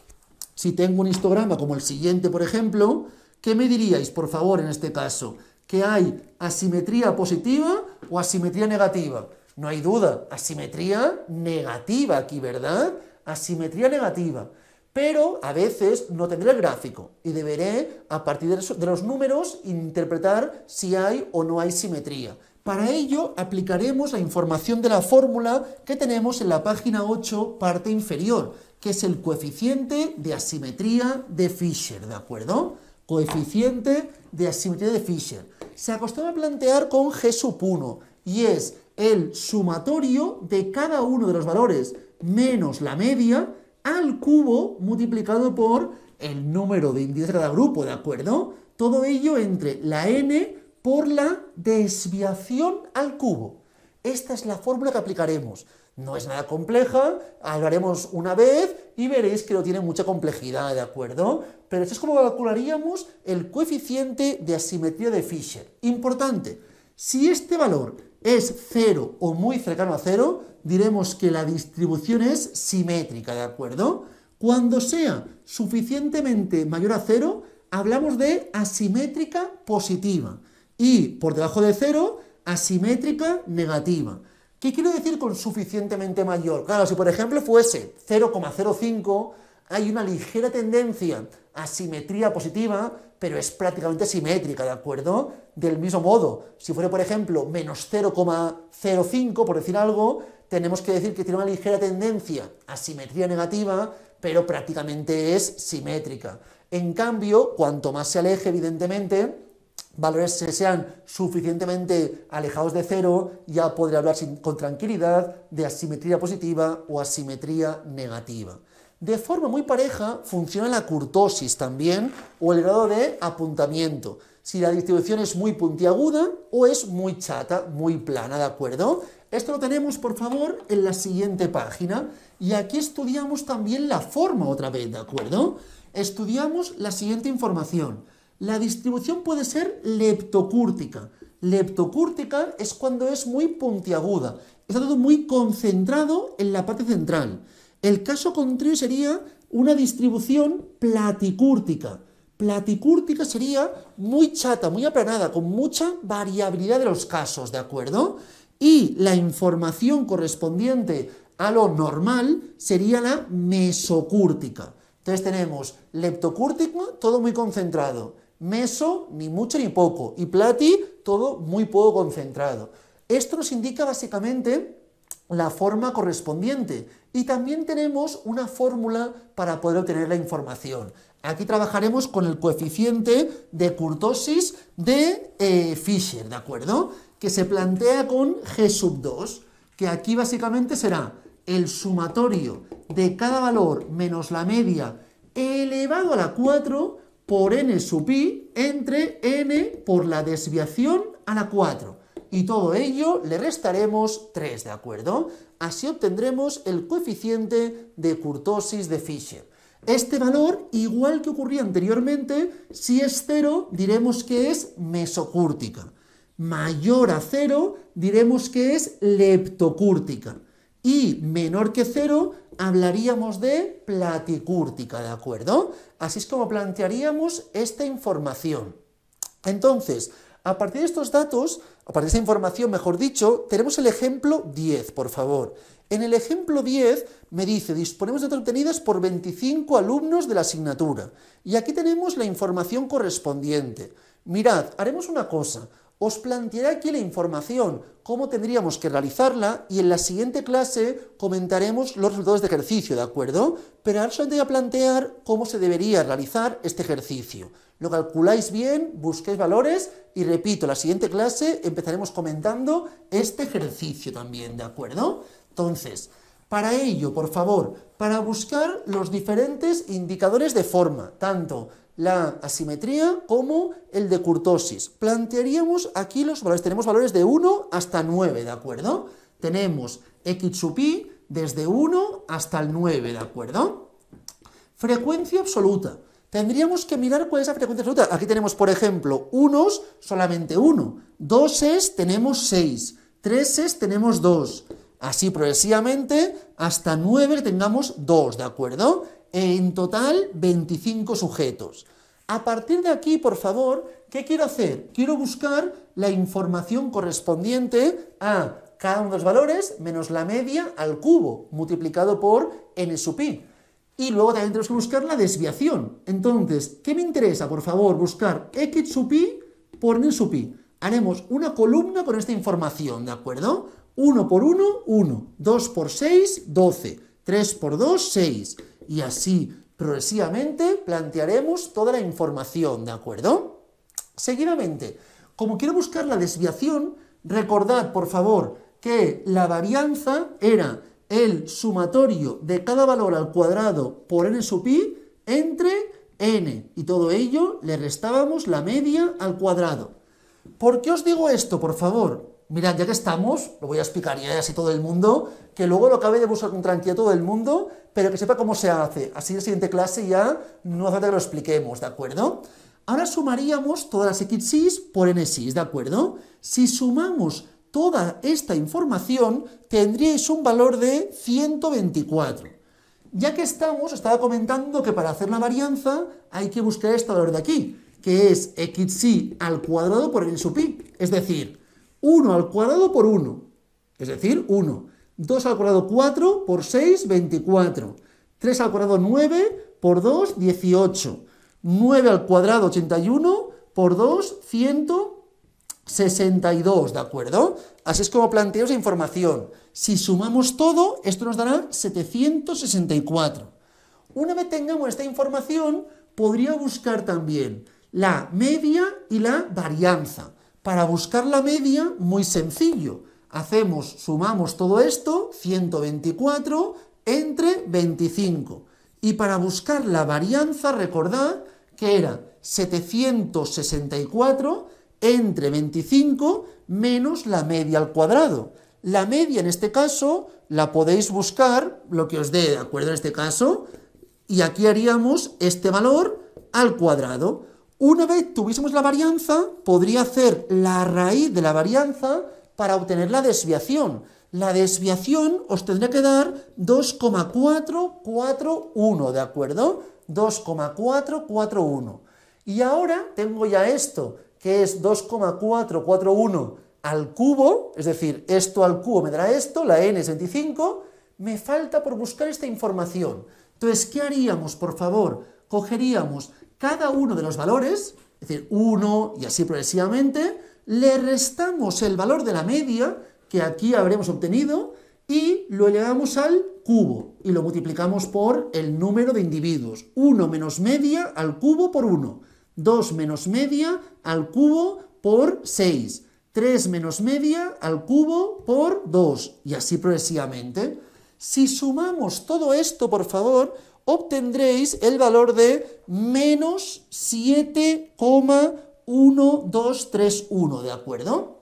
si tengo un histograma como el siguiente, por ejemplo, ¿qué me diríais, por favor, en este caso? ¿Que hay asimetría positiva o asimetría negativa? No hay duda, asimetría negativa aquí, ¿verdad? Asimetría negativa. Pero a veces no tendré el gráfico y deberé, a partir de los números, interpretar si hay o no hay simetría. Para ello aplicaremos la información de la fórmula que tenemos en la página 8, parte inferior, que es el coeficiente de asimetría de Fisher, ¿de acuerdo? Coeficiente de asimetría de Fisher. Se acostumbra a plantear con G sub 1 y es el sumatorio de cada uno de los valores menos la media al cubo multiplicado por el número de índices de cada grupo, ¿de acuerdo? Todo ello entre la n por la desviación al cubo. Esta es la fórmula que aplicaremos. No es nada compleja, lo haremos una vez y veréis que no tiene mucha complejidad, ¿de acuerdo? Pero esto es como calcularíamos el coeficiente de asimetría de Fisher. Importante, si este valor es 0 o muy cercano a 0, diremos que la distribución es simétrica, ¿de acuerdo? Cuando sea suficientemente mayor a 0, hablamos de asimétrica positiva. Y por debajo de 0, asimétrica negativa. ¿Qué quiero decir con suficientemente mayor? Claro, si por ejemplo fuese 0,05, hay una ligera tendencia a simetría positiva, pero es prácticamente simétrica, ¿de acuerdo? Del mismo modo, si fuera por ejemplo menos 0,05, por decir algo, tenemos que decir que tiene una ligera tendencia a simetría negativa, pero prácticamente es simétrica. En cambio, cuanto más se aleje, evidentemente, valores que sean suficientemente alejados de 0, ya podré hablar con tranquilidad de asimetría positiva o asimetría negativa. De forma muy pareja funciona la kurtosis también, o el grado de apuntamiento, si la distribución es muy puntiaguda o es muy chata, muy plana, ¿de acuerdo? Esto lo tenemos, por favor, en la siguiente página, y aquí estudiamos también la forma otra vez, ¿de acuerdo? Estudiamos la siguiente información. La distribución puede ser leptocúrtica. Leptocúrtica es cuando es muy puntiaguda, está todo muy concentrado en la parte central. El caso contrario sería una distribución platicúrtica. Platicúrtica sería muy chata, muy aplanada, con mucha variabilidad de los casos, ¿de acuerdo? Y la información correspondiente a lo normal sería la mesocúrtica. Entonces tenemos leptocúrtico, todo muy concentrado, meso, ni mucho ni poco, y plati, todo muy poco concentrado. Esto nos indica básicamente la forma correspondiente, y también tenemos una fórmula para poder obtener la información. Aquí trabajaremos con el coeficiente de kurtosis de Fisher, ¿de acuerdo? Que se plantea con G sub 2, que aquí básicamente será el sumatorio de cada valor menos la media elevado a la 4 por n sub i entre n por la desviación a la 4. Y todo ello le restaremos 3, ¿de acuerdo? Así obtendremos el coeficiente de kurtosis de Fisher. Este valor, igual que ocurría anteriormente, si es 0, diremos que es mesocúrtica. Mayor a 0, diremos que es leptocúrtica. Y menor que 0, hablaríamos de platicúrtica, ¿de acuerdo? Así es como plantearíamos esta información. Entonces, a partir de estos datos, a partir de esta información, mejor dicho, tenemos el ejemplo 10, por favor. En el ejemplo 10 me dice, disponemos de datos obtenidas por 25 alumnos de la asignatura. Y aquí tenemos la información correspondiente. Mirad, haremos una cosa. Os plantearé aquí la información, cómo tendríamos que realizarla, y en la siguiente clase comentaremos los resultados de ejercicio, ¿de acuerdo? Pero ahora solamente voy a plantear cómo se debería realizar este ejercicio. Lo calculáis bien, busquéis valores, y repito, en la siguiente clase empezaremos comentando este ejercicio también, ¿de acuerdo? Entonces, para ello, por favor, para buscar los diferentes indicadores de forma, tanto la asimetría como el de kurtosis. Plantearíamos aquí los valores, tenemos valores de 1 hasta 9, ¿de acuerdo? Tenemos x sub i desde 1 hasta el 9, ¿de acuerdo? Frecuencia absoluta. Tendríamos que mirar cuál es la frecuencia absoluta. Aquí tenemos, por ejemplo, unos, solamente 1, doses tenemos 6, treses tenemos 2, así progresivamente hasta 9 que tengamos 2, ¿de acuerdo? En total, 25 sujetos. A partir de aquí, por favor, ¿qué quiero hacer? Quiero buscar la información correspondiente a cada uno de los valores menos la media al cubo, multiplicado por n sub i. Y luego también tenemos que buscar la desviación. Entonces, ¿qué me interesa? Por favor, buscar x sub i por n sub i. Haremos una columna con esta información, ¿de acuerdo? 1 por 1, 1. 2 por 6, 12. 3 por 2, 6. Y así, progresivamente, plantearemos toda la información, ¿de acuerdo? Seguidamente, como quiero buscar la desviación, recordad, por favor, que la varianza era el sumatorio de cada valor al cuadrado por n sub i entre n, y todo ello le restábamos la media al cuadrado. ¿Por qué os digo esto, por favor? Mirad, ya que estamos, lo voy a explicar ya así todo el mundo, que luego lo acabe de buscar con tranquilidad todo el mundo, pero que sepa cómo se hace. Así en la siguiente clase ya no hace falta que lo expliquemos, ¿de acuerdo? Ahora sumaríamos todas las x por n, ¿de acuerdo? Si sumamos toda esta información, tendríais un valor de 124. Ya que estamos, estaba comentando que para hacer la varianza hay que buscar este valor de aquí, que es xi al cuadrado por n sub i, es decir, 1 al cuadrado por 1, es decir, 1. 2 al cuadrado 4 por 6, 24. 3 al cuadrado 9 por 2, 18. 9 al cuadrado 81 por 2, 162, ¿de acuerdo? Así es como planteo esa información. Si sumamos todo, esto nos dará 764. Una vez tengamos esta información, podría buscar también la media y la varianza. Para buscar la media, muy sencillo. Sumamos todo esto, 124, entre 25. Y para buscar la varianza, recordad que era 764 entre 25 menos la media al cuadrado. La media, en este caso, la podéis buscar, lo que os dé, ¿de acuerdo? En este caso, y aquí haríamos este valor al cuadrado. Una vez tuviésemos la varianza, podría hacer la raíz de la varianza para obtener la desviación. La desviación os tendría que dar 2,441, ¿de acuerdo? 2,441. Y ahora tengo ya esto, que es 2,441 al cubo, es decir, esto al cubo me dará esto, la n es 25, me falta por buscar esta información. Entonces, ¿qué haríamos, por favor? Cogeríamos cada uno de los valores, es decir, 1 y así progresivamente, le restamos el valor de la media, que aquí habremos obtenido, y lo elevamos al cubo, y lo multiplicamos por el número de individuos. 1 menos media al cubo por 1, 2 menos media al cubo por 6, 3 menos media al cubo por 2, y así progresivamente. Si sumamos todo esto, por favor, obtendréis el valor de menos 7,1231, ¿de acuerdo?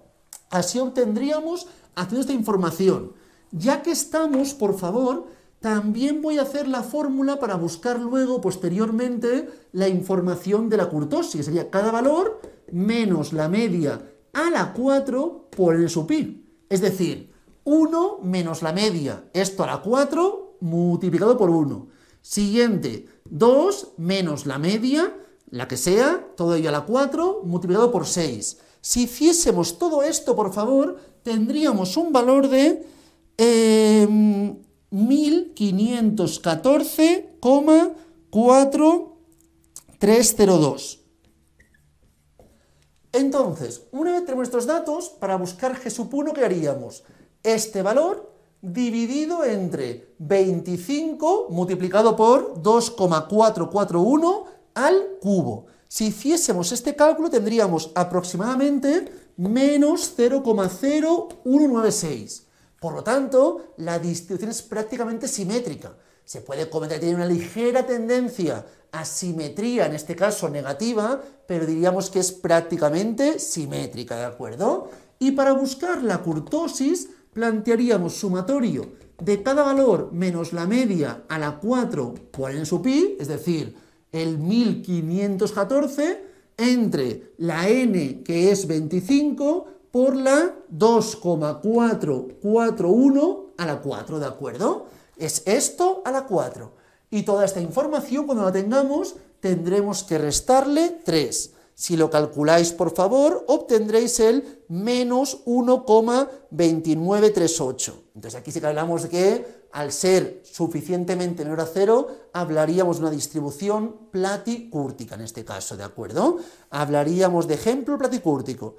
Así obtendríamos haciendo esta información. Ya que estamos, por favor, también voy a hacer la fórmula para buscar luego, posteriormente, la información de la kurtosis. Sería cada valor menos la media a la 4 por n sub i. Es decir, 1 menos la media, esto a la 4 multiplicado por 1. Siguiente, 2 menos la media, la que sea, todo ello a la 4, multiplicado por 6. Si hiciésemos todo esto, por favor, tendríamos un valor de 1514,4302. Entonces, una vez tenemos estos datos, para buscar G sub 1, ¿qué haríamos? Este valor dividido entre 25 multiplicado por 2,441 al cubo. Si hiciésemos este cálculo tendríamos aproximadamente menos 0,0196. Por lo tanto, la distribución es prácticamente simétrica. Se puede comentar que tiene una ligera tendencia a simetría, en este caso negativa, pero diríamos que es prácticamente simétrica, ¿de acuerdo? Y para buscar la kurtosis, plantearíamos sumatorio de cada valor menos la media a la 4 por n sub pi, es decir, el 1514, entre la n, que es 25, por la 2,441 a la 4, ¿de acuerdo? Es esto a la 4. Y toda esta información, cuando la tengamos, tendremos que restarle 3. Si lo calculáis, por favor, obtendréis el menos 1,2938. Entonces aquí sí que hablamos de que, al ser suficientemente menor a 0, hablaríamos de una distribución platicúrtica en este caso, ¿de acuerdo? Hablaríamos de ejemplo platicúrtico.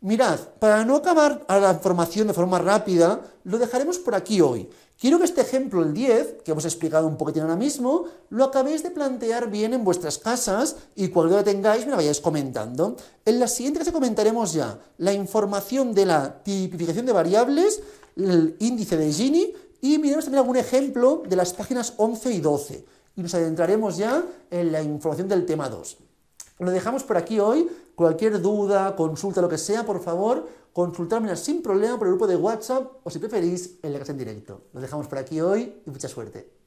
Mirad, para no acabar la información de forma rápida, lo dejaremos por aquí hoy. Quiero que este ejemplo, el 10, que hemos explicado un poquitín ahora mismo, lo acabéis de plantear bien en vuestras casas y cuando lo tengáis me lo vayáis comentando. En la siguiente clase comentaremos ya la información de la tipificación de variables, el índice de Gini y miraremos también algún ejemplo de las páginas 11 y 12. Y nos adentraremos ya en la información del tema 2. Lo dejamos por aquí hoy. Cualquier duda, consulta, lo que sea, por favor, consultármela sin problema por el grupo de WhatsApp o si preferís en la clase en directo. Lo dejamos por aquí hoy y mucha suerte.